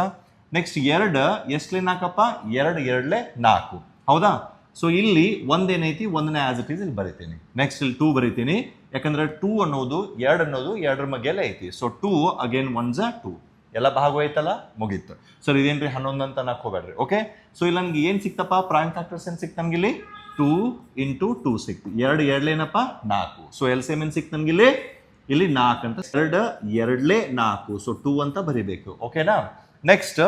ನೆಕ್ಸ್ಟ್ 2 ಎಷ್ಟಲೇ 4ಅಪ್ಪ? 2 2ಲೇ 4. ಹೌದಾ? ಸೊ ಇಲ್ಲಿ ಒಂದೇನೈತಿ, ಒಂದನೇ ಆಸ್ ಇಟ್ ಈಸ್ ಇಲ್ಲಿ ಬರಿತೀನಿ. ನೆಕ್ಸ್ಟ್ ಇಲ್ಲಿ 2 ಬರಿತೀನಿ, ಯಾಕಂದ್ರೆ 2 ಅನ್ನೋದು 2 ಅನ್ನೋದು 2ರ ಮಗ್ಗೆಲ್ಲ ಐತಿ. ಸೊ 2 ಅಗೇನ್ 1 ಝ 2 ಎಲ್ಲ ಭಾಗ ಐತಲ್ಲ, ಮುಗೀತು. ಸರ್ ಇದೇನ್ರಿ 11 ಅಂತ ನಾಕ್ ಹೋಗ್ಬೇಡ್ರಿ. ಓಕೆ, ಸೊ ಇಲ್ಲಿ ನನಗೆ ಏನು ಸಿಕ್ತಪ್ಪ? ಪ್ರೈಮ್ ಫ್ಯಾಕ್ಟರ್ಸ್ ಏನು ಸಿಕ್ತು ನಮ್ಗೆ ಇಲ್ಲಿ? 2 ಇಂಟು 2 ಸಿಕ್ತು. 2 2ಲೇನಪ್ಪ 4. ಸೊ LCM ಏನು ಸಿಕ್ತು ನಮ್ಗೆ ಇಲ್ಲಿ 4 ಅಂತ. 2 2ಲೇ 4. ಸೊ 2 ಅಂತ ಬರಿಬೇಕು. ಓಕೆನಾ? ನೆಕ್ಸ್ಟ್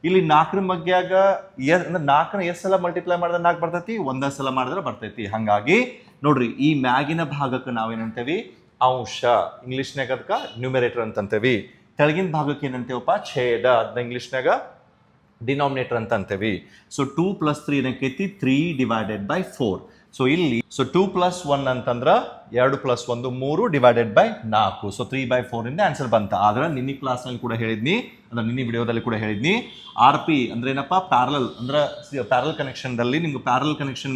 ಇಲ್ಲಿ 4ರ ಮಗ್ಯಾಗ 4ನ ಎಷ್ಟು ಸಲ ಮಲ್ಟಿಪ್ಲೈ ಮಾಡಿದ್ರೆ 4 ಬರ್ತೈತಿ? ಒಂದ ಸಲ ಮಾಡಿದ್ರೆ ಬರ್ತೈತಿ. ಹಾಗಾಗಿ ನೋಡ್ರಿ, ಈ ಮ್ಯಾಗಿನ ಭಾಗಕ್ಕೆ ನಾವೇನಂತೇವಿ? ಅಂಶ. ಇಂಗ್ಲೀಷ್ನಾಗ ಅದಕ್ಕೆ ನ್ಯೂಮೆರೇಟರ್ ಅಂತಂತೇವಿ. ಕೆಳಗಿನ ಭಾಗಕ್ಕೆ ಏನಂತೇವಪ್ಪ? ಛೇದ. ಅದನ್ನ ಇಂಗ್ಲೀಷ್ನಾಗ ಡಿನಾಮಿನೇಟರ್ ಅಂತ ಅಂತೇವಿ. ಸೊ 2 + 3 ಏನಕ್ಕೈತಿ? 3 divided by 4. ಸೊ ಇಲ್ಲಿ 2 + 1 ಅಂತಂದ್ರೆ 2 + 1 3 ಡಿವೈಡೆಡ್ ಬೈ 4. ಸೊ 3/4 ಇಂದ ಆನ್ಸರ್ ಬಂತ. ಆದ್ರೆ ನಿನ್ನೆ ಕ್ಲಾಸ್ನಲ್ಲಿ ಕೂಡ ಹೇಳಿದ್ನಿ, ಅಂದ್ರೆ ನಿನ್ನೆ ವಿಡಿಯೋದಲ್ಲಿ ಕೂಡ ಹೇಳಿದ್ನಿ, RP ಅಂದ್ರೆ ಏನಪ್ಪ? ಪ್ಯಾರಲಲ್. ಅಂದ್ರೆ ಪ್ಯಾರಲ್ ಕನೆಕ್ಷನ್ದಲ್ಲಿ ನಿಮ್ಗೆ ಪ್ಯಾರಲ್ ಕನೆಕ್ಷನ್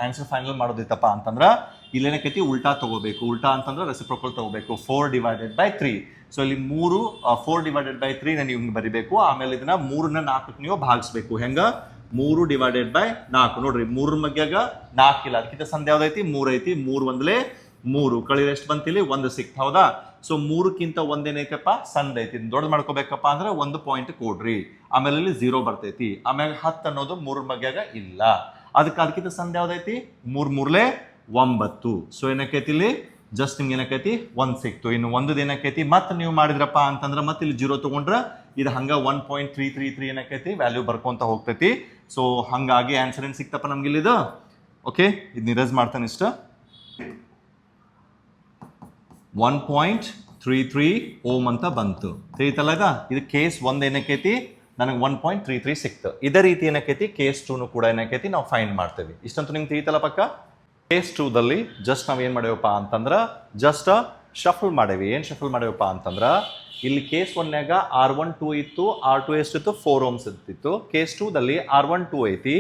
ಆನ್ಸರ್ ಫೈನಲ್ ಮಾಡೋದಿತ್ತಪ್ಪ ಅಂತಂದ್ರೆ ಇಲ್ಲೇನಕ್ಕೈತಿ? ಉಲ್ಟಾ ತಗೋಬೇಕು. ಉಲ್ಟಾ ಅಂತಂದ್ರೆ ರೆಸಿಪ್ರೋಕಲ್ ತಗೋಬೇಕು. 4 ಡಿವೈಡೆಡ್ ಬೈ 3. ಸೊ ಇಲ್ಲಿ 4 ಡಿವೈಡೆಡ್ ಬೈ 3 ನೀವು ಹಿಂಗೆ ಬರಿಬೇಕು. ಆಮೇಲೆ ಇದನ್ನ 3ನ 4ಕ್ಕೆ ನೀವು ಭಾಗಿಸ್ಬೇಕು. ಹೆಂಗ? 3 ಡಿವೈಡೆಡ್ ಬೈ 4. ನೋಡ್ರಿ, 3ರ ಮಗ್ಯಾಗ 4 ಇಲ್ಲ, ಅದಕ್ಕಿಂತ ಸಂಧೆ ಯಾವ್ದೈತಿ? 3 ಐತಿ. 3 ಒಂದಲೇ 3. ಕಳಿದ್ರೆ ಎಷ್ಟು ಬಂತಿಲ್ಲಿ? 1 ಸಿಕ್ತು. ಹೌದಾ? ಸೊ 3ಕ್ಕಿಂತ ಒಂದೇನೈತಪ್ಪ? ಸಂಧೆ ಐತಿ. ದೊಡ್ಡ ಮಾಡ್ಕೋಬೇಕಪ್ಪ ಅಂದ್ರೆ 1 ಪಾಯಿಂಟ್ ಕೊಡ್ರಿ. ಆಮೇಲೆ ಇಲ್ಲಿ 0 ಬರ್ತೈತಿ. ಆಮೇಲೆ 10 ಅನ್ನೋದು 3ರ ಮಗ್ಯಾಗ ಇಲ್ಲ. ಅದಕ್ಕಿಂತ ಸಂಧೆ ಯಾವ್ದೈತಿ? 3 3ಲೇ 9. ಸೊ ಏನಕ್ಕೈತಿ ಇಲ್ಲಿ? ಜಸ್ಟ್ ನಿಮ್ಗೆ ಏನಕ್ಕೈತಿ? 1 ಸಿಕ್ತು. ಇನ್ನು ಒಂದದು ಏನಕ್ಕೈತಿ? ಮತ್ತೆ ನೀವು ಮಾಡಿದ್ರಪ್ಪ ಅಂತಂದ್ರೆ ಮತ್ತೆ ಇಲ್ಲಿ 0 ತಗೊಂಡ್ರೆ ಇದು ಹಂಗ 1.333 ಏನಕ್ಕೈತಿ? ವ್ಯಾಲ್ಯೂ ಬರ್ಕೊಂತ ಹೋಗ್ತೈತಿ. ಸೊ ಹಂಗಾಗಿ ಆನ್ಸರ್ ಏನು ಸಿಕ್ತಪ್ಪ ನಮ್ಗೆ ಇಲ್ಲಿದು? ಓಕೆ, ಇದು ನಿರೈಸ್ ಮಾಡ್ತಾನೆ ಇಷ್ಟ. 1.33 ಓಮ್ ಅಂತ ಬಂತು. ತಿಳಿತಲ್ಲ ಇದ? ಇದು ಕೇಸ್ 1 ಏನಕ್ಕೈತಿ? ನನಗೆ 1.33 ಸಿಕ್ತು. ಇದೇ ರೀತಿ ಏನಕ್ಕೈತಿ? ಕೇಸ್ 2 ಕೂಡ ಏನಕ್ಕೈತಿ? ನಾವು ಫೈಂಡ್ ಮಾಡ್ತೇವೆ. ಇಷ್ಟಂತೂ ನಿಮ್ಗೆ ತಿಳಿತಲ್ಲ ಪಕ್ಕ? ಕೇಸ್ 2ದಲ್ಲಿ ಜಸ್ಟ್ ನಾವು ಏನು ಮಾಡೇವಪ್ಪ ಅಂತಂದ್ರೆ ಜಸ್ಟ್ ಶಫಲ್ ಮಾಡೇವಿ. ಏನು ಶಫಲ್ ಮಾಡೇವಪ್ಪ ಅಂತಂದ್ರೆ ಇಲ್ಲಿ ಕೇಸ್ 1ನ್ಯಾಗ R1 2 ಇತ್ತು. R2 ಎಷ್ಟಿತ್ತು? 4 ಓಮ್ಸ್ ಇರ್ತಿತ್ತು. ಕೇಸ್ 2ದಲ್ಲಿ R1 2 ಐತಿ.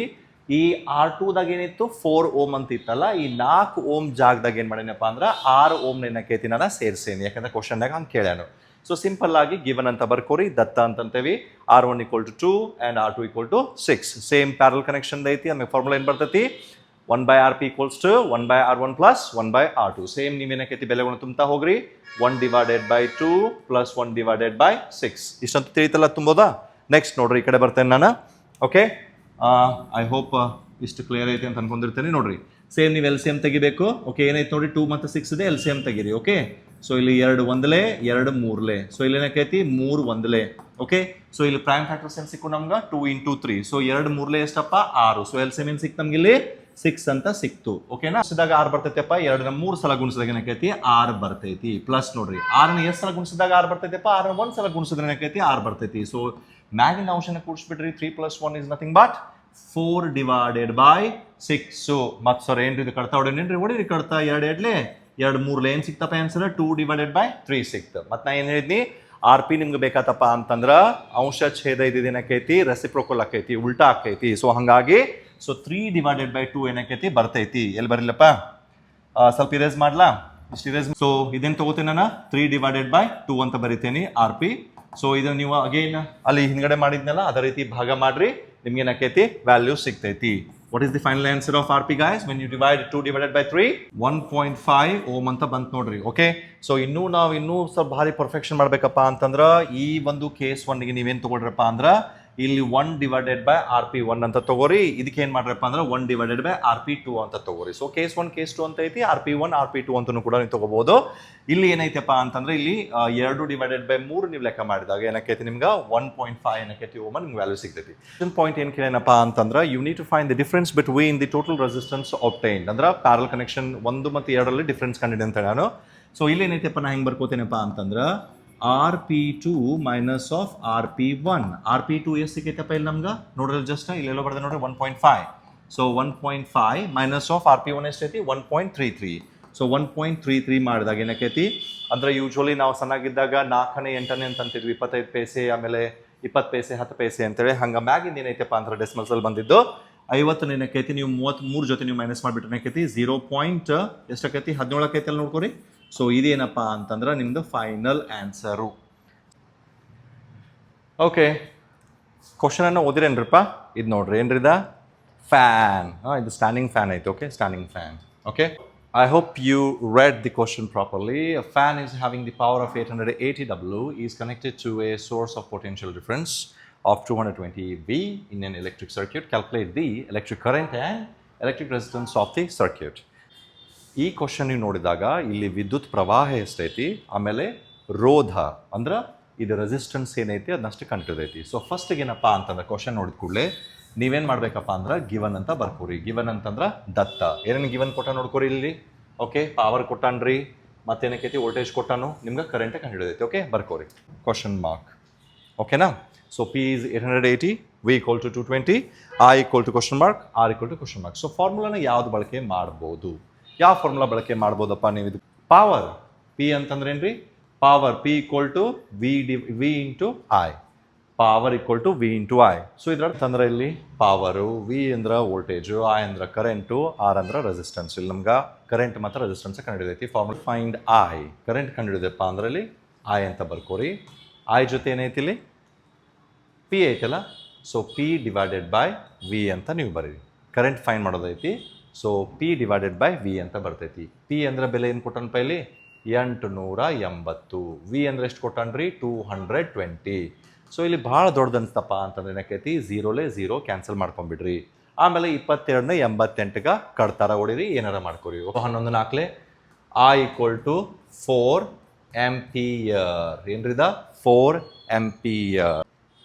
ಈ R2ದಾಗ ಏನಿತ್ತು? 4 ಓಮ್ ಅಂತ ಇತ್ತಲ್ಲ, ಈ 4 ಓಮ್ ಜಾಗದಾಗ ಏನು ಮಾಡೇನಪ್ಪ ಅಂದ್ರೆ 6 ಓಮ್ ಏನಕ್ಕೈತಿ ನಾನು ಸೇರಿಸೇನಿ. ಯಾಕಂದ್ರೆ ಕ್ವಶನ್ಯಾಗ ಹಂಗೆ ಕೇಳ್ಯಾನು. ಸೊ ಸಿಂಪಲ್ ಆಗಿ ಗಿವನ್ ಅಂತ ಬರ್ಕೋರಿ. ದತ್ತ ಅಂತಂತೇವಿ. R1 = 2 and R2 = 6. Same parallel connection ಐತಿ. ಆಮೇಲೆ ಫಾರ್ಮುಲಾ ಏನು ಬರ್ತೈತಿ? 1/RP = 1/R1 + 1/R2. ಸೇಮ್ ನೀವೇನಕ್ಕೈತಿ? ಬೆಲೆಗಳನ್ನು ತುಂಬ್ತಾ ಹೋಗ್ರಿ. 1 ಡಿವೈಡೆಡ್ ಬೈ 2 + 1 ಡಿವೈಡೆಡ್ ಬೈ 6. ಇಷ್ಟಂತೂ ತಿಳಿತಲ್ಲ ತುಂಬೋದಾ? ನೆಕ್ಸ್ಟ್ ನೋಡ್ರಿ, ಈ ಕಡೆ ಬರ್ತೇನೆ ನಾನು. ಓಕೆ, ಐ ಹೋಪ್ ಇಷ್ಟು ಕ್ಲಿಯರ್ ಐತಿ ಅಂತ ಅನ್ಕೊಂಡಿರ್ತೇನೆ. ನೋಡ್ರಿ, ಸೇಮ್ ನೀವು LCM ತೆಗಿಬೇಕು. ಓಕೆ, ಏನೈತೆ ನೋಡ್ರಿ? 2 ಮತ್ತು 6 ಇದೆ. LCM ತೆಗೀರಿ. ಓಕೆ, ಸೊ ಇಲ್ಲಿ 2 ಒಂದಲೇ 2 3ಲೇ. ಸೊ ಇಲ್ಲಿ ಏನಕ್ಕೈತಿ? 3 ಒಂದಲೇ. ಓಕೆ, ಸೊ ಇಲ್ಲಿ ಪ್ರೈಮ್ ಫ್ಯಾಕ್ಟರ್ಸ್ ಏನು ಸಿಕ್ಕು ನಮ್ಗೆ? 2 × 3. ಸೊ 2 3ಲೇ ಎಷ್ಟಪ್ಪ? 6. ಸೊ LCM ಏನು ಸಿಕ್ತು ನಮ್ಗೆ ಇಲ್ಲಿ? 6 ಅಂತ ಸಿಕ್ತು. ಓಕೆನಾ? ಗುಣಿಸಿದಾಗ 6 ಬರ್ತೈತೆಪ್ಪ. 2ನ 3 ಸಲ ಗುಣಿಸಿದಾಗ ಏನಕ್ಕೈತಿ? 6 ಬರ್ತೈತಿ. ಪ್ಲಸ್ ನೋಡ್ರಿ, 6ನ ಎಷ್ಟು ಸಲ ಗುಣಿಸಿದಾಗ 6 ಬರ್ತೈತೆಪ್ಪ? 6ನ 1 ಸಲ ಗುಣಿಸಿದ್ರೆ ಏನಕ್ಕೈತಿ? 6 ಬರ್ತೈತಿ. ಸೊ ಮ್ಯಾಗಿನ ಅಂಶನ ಕೂಡಿಸ್ಬಿಟ್ರಿ. 3 + 1 is nothing but 4 divided by 6. ಮತ್ತೆ ಸರ್ ಏನ್ರಿ ಇದು ಕಡ್ತಾ ಹೊಡೇನೇನ್ರಿ? ಹೊಡೀರಿ ಕಡ್ತಾ. 2 2ಲೇ 2 3ಲೇ ಏನು ಸಿಕ್ತಪ್ಪ ಆನ್ಸರ್? 2 ಡಿವೈಡೆಡ್ ಬೈ 3 ಸಿಕ್ತು. ಮತ್ತೆ ನಾ ಏನು ಹೇಳಿದ್ನಿ? RP ನಿಮ್ಗೆ ಬೇಕಾತಪ್ಪ ಅಂತಂದ್ರೆ ಅಂಶ ಛೇದ ಇದೇನಕ್ಕೈತಿ? ರೆಸಿಪ್ರೋಕಲ್ ಆಕೈತಿ, ಉಲ್ಟಾ ಆಕೈತಿ. ಸೊ ಹಂಗಾಗಿ 3 ಡಿವೈಡೆಡ್ ಬೈ 2 ಏನಕ್ಕೈತಿ? ಬರ್ತೈತಿ. ಎಲ್ಲಿ ಬರಲಿಲ್ಲಪ್ಪ? ಸ್ವಲ್ಪ ಇರೇಸ್ ಮಾಡ್ಲಾ? ಇಷ್ಟು ಇರೇಸ್. ಸೊ ಇದೇನು ತಗೋತೀನಿ ನಾನು? 3 ಡಿವೈಡೆಡ್ ಬೈ 2 ಅಂತ ಬರಿತೀನಿ RP. ಸೊ ಇದನ್ನು ನೀವು ಅಗೇನ್ ಅಲ್ಲಿ ಹಿಂದ್ಗಡೆ ಮಾಡಿದ್ನಲ್ಲ ಅದೇ ರೀತಿ ಭಾಗ ಮಾಡ್ರಿ. ನಿಮ್ಗೆ ಏನಕ್ಕೈತಿ? ವ್ಯಾಲ್ಯೂ ಸಿಗ್ತೈತಿ. What is the final answer of RP guys? When you divide 2 divided by 3, 1.5 ohm ಅಂತ ಬಂತು ನೋಡ್ರಿ. ಓಕೆ, ಸೊ ನಾವು ಸ್ವಲ್ಪ ಭಾರಿ ಪರ್ಫೆಕ್ಷನ್ ಮಾಡ್ಬೇಕಪ್ಪ ಅಂತಂದ್ರೆ ಈ ಒಂದು ಕೇಸ್ 1ಗೆ ನೀವೇನು ತಗೊಳ್ರಪ್ಪ ಅಂದ್ರೆ ಇಲ್ಲಿ 1 ಡಿವೈಡೆಡ್ ಬೈ RP1 ಅಂತ ತಗೋರಿ. ಇದಕ್ಕೆ ಏನು ಮಾಡ್ರಪ್ಪ ಅಂದ್ರೆ 1 ಡಿವೈಡೆಡ್ ಬೈ RP2 ಅಂತ ತಗೋರಿ. ಸೊ ಕೇಸ್ 1 ಕೇಸ್ 2 ಅಂತ ಐತಿ. RP1 RP2 ಅಂತಲೂ ಕೂಡ ನೀವು ತಗೋಬಹುದು. ಇಲ್ಲಿ ಏನೈತಪ್ಪ ಅಂತಂದ್ರೆ ಇಲ್ಲಿ 2 ಡಿವೈಡೆಡ್ ಬೈ 3 ನೀವು ಲೆಕ್ಕ ಮಾಡಿದಾಗ ಏನಕ್ಕೈತಿ? ನಿಮ್ಗೆ 1.5 ಏನಕ್ಕೈತಿ ಓಮ್ ನಿಮ್ಗೆ ವ್ಯಾಲ್ಯೂ ಸಿಗ್ತೈತಿ. ಪಾಯಿಂಟ್ ಏನು ಕೇಳೇನಪ್ಪ ಅಂತಂದ್ರೆ you need to find the difference between the total resistance obtained. ಅಂದ್ರೆ ಪ್ಯಾರಲ್ ಕನೆಕ್ಷನ್ 1 ಮತ್ತು 2ರಲ್ಲಿ ಡಿಫರೆನ್ಸ್ ಕಂಡಿದೆ ಅಂತ ನಾನು. ಸೊ ಇಲ್ಲಿ ಏನೈತಪ್ಪ ನಾ ಹೆಂಗೆ ಬರ್ಕೋತೇನಪ್ಪ ಅಂತಂದ್ರೆ RP2 minus of RP1. RP2 ಎಷ್ಟು ಸಿಕ್ಕೈತಪ್ಪ ಇಲ್ಲಿ ನಮ್ಗೆ ನೋಡ್ರಿ ಜಸ್ಟ್ ಇಲ್ಲೆಲ್ಲೋ ಬರ್ದೆ ನೋಡ್ರಿ 1.5. ಸೊ 1.5 ಮೈನಸ್ ಆಫ್ RP1 ಎಷ್ಟೈತಿ 1.33. ಸೊ 1.33 ಮಾಡಿದಾಗ ಏನಕ್ಕೈತಿ ಅಂದ್ರೆ ಯೂಶ್ವಲಿ ನಾವು ಸಣ್ಣಾಗಿದ್ದಾಗ 4ನೇ 8ನೇ ಅಂತ ಅಂತಿದ್ವಿ 25 ಪೈಸೆ ಆಮೇಲೆ 20 ಪೈಸೆ 10 ಪೈಸೆ ಅಂತೇಳಿ ಹಂಗೆ ಮ್ಯಾಗಿಂದ ಏನೈತಪ್ಪ ಅಂದ್ರೆ ಡೆಸಿಮಲ್ಸ್ ಅಲ್ಲಿ ಬಂದಿದ್ದು 50 ಏನಕ್ಕೈತಿ ನೀವು 33 ಜೊತೆ ನೀವು ಮೈನಸ್ ಮಾಡಿಬಿಟ್ರೆ ಏನಕ್ಕೈತಿ 0. ಎಷ್ಟಕ್ಕೈತಿ 17 ಆಕೈತಿ ಅಲ್ಲಿ ನೋಡ್ಕೊರಿ. ಸೊ ಇದೇನಪ್ಪ ಅಂತಂದ್ರೆ ನಿಮ್ದು ಫೈನಲ್ ಆನ್ಸರು. ಓಕೆ, ಕ್ವಶನ್ ಅನ್ನು ಓದಿರೇನ್ರಿಪ್ಪ? ಇದು ನೋಡ್ರಿ ಏನ್ರಿದ ಫ್ಯಾನ್. ಇದು ಸ್ಟ್ಯಾಂಡಿಂಗ್ ಫ್ಯಾನ್ ಐತೆ. Okay, standing fan. Okay, I hope you read the question properly. A fan is having the power of 880 W is connected to a source of potential difference of 220 V in an electric circuit. Calculate the electric current and electric resistance of the circuit. ಈ question ನೀವು ನೋಡಿದಾಗ ಇಲ್ಲಿ ವಿದ್ಯುತ್ ಪ್ರವಾಹ ಎಷ್ಟೈತಿ, ಆಮೇಲೆ ರೋಧ ಅಂದ್ರೆ ಇದು ರೆಸಿಸ್ಟೆನ್ಸ್ ಏನೈತಿ ಅದನ್ನಷ್ಟು ಕಂಡಿದ್ದೈತಿ. ಸೊ ಫಸ್ಟಿಗೆ ಏನಪ್ಪ ಅಂತಂದ್ರೆ ಕ್ವಶನ್ ನೋಡಿದ ಕೂಡಲೇ ನೀವೇನು ಮಾಡಬೇಕಪ್ಪ ಅಂದ್ರೆ ಗಿವನ್ ಅಂತ ಬರ್ಕೋರಿ. ಗಿವನ್ ಅಂತಂದ್ರೆ ದತ್ತ. ಏನೇನು ಗಿವನ್ ಕೊಟ್ಟ ನೋಡ್ಕೋರಿ ಇಲ್ಲಿ. ಓಕೆ, ಪವರ್ ಕೊಟ್ಟಾನ್ರಿ, ಮತ್ತೇನಕ್ಕೈತಿ ವೋಲ್ಟೇಜ್ ಕೊಟ್ಟಾನು, ನಿಮ್ಗೆ ಕರೆಂಟ್ ಕಂಡುಹಿಡಿದೈತಿ. ಓಕೆ, ಬರ್ಕೋರಿ ಕ್ವಶನ್ ಮಾರ್ಕ್. ಓಕೆನಾ? So P is 880, V equal to 220, I equal to question mark, R equal to question mark. So ಫಾರ್ಮುಲಾನ ಯಾವ್ದು ಬಳಕೆ ಮಾಡ್ಬೋದು? ಯಾವ ಫಾರ್ಮುಲಾ ಬಳಕೆ ಮಾಡ್ಬೋದಪ್ಪ ನೀವು? ಇದು ಪವರ್ P ಅಂತಂದ್ರೆ ಏನ್ರಿ? Power P equal to V into I. Power equal to V into I. So ಇದ್ರರ್ಥ ಅಂದ್ರೆ ಇಲ್ಲಿ ಪವರು, V ಅಂದ್ರೆ ವೋಲ್ಟೇಜು, I ಅಂದ್ರೆ ಕರೆಂಟು, R ಅಂದ್ರೆ ರೆಸಿಸ್ಟೆನ್ಸ್. ಇಲ್ಲಿ ನಮ್ಗೆ ಕರೆಂಟ್ ಮತ್ತು ರೆಸಿಸ್ಟೆನ್ಸ್ ಕಂಡುಹಿಡಿದೈತಿ. Formula find I. ಕರೆಂಟ್ ಕಂಡುಹಿಡಿದಪ್ಪ ಅಂದ್ರೆ ಇಲ್ಲಿ I ಅಂತ ಬರ್ಕೋರಿ. I ಜೊತೆ ಏನೈತಿ ಇಲ್ಲಿ P ಐತಲ್ಲ, so P divided by V ಅಂತ ನೀವು ಬರೀರಿ. ಕರೆಂಟ್ ಫೈಂಡ್ ಮಾಡೋದೈತಿ. So P divided by V ಅಂತ ಬರ್ತೈತಿ. P ಅಂದ್ರೆ ಬೆಲೆ ಏನು ಕೊಟ್ಟನಪ್ಪ ಇಲ್ಲಿ 880. V ಅಂದ್ರೆ ಎಷ್ಟು ಕೊಟ್ಟನ್ರಿ 220. ಸೊ ಇಲ್ಲಿ ಭಾಳ ದೊಡ್ಡದು ಅನ್ಸ್ತಪ್ಪ ಅಂತಂದ್ರೆ ಏನಕ್ಕೈತಿ 0 ಕ್ಯಾನ್ಸಲ್ ಮಾಡ್ಕೊಂಡ್ಬಿಡ್ರಿ. ಆಮೇಲೆ 22ನೇ 88ಗೆ ಕಡ್ತಾರ ಹೊಡಿರಿ, ಏನಾರ ಮಾಡ್ಕೊರಿ. 11 4 I equal to 4 ಆಂಪಿಯರ್. ಏನ್ರಿದ 4 ಆಂಪಿಯರ್.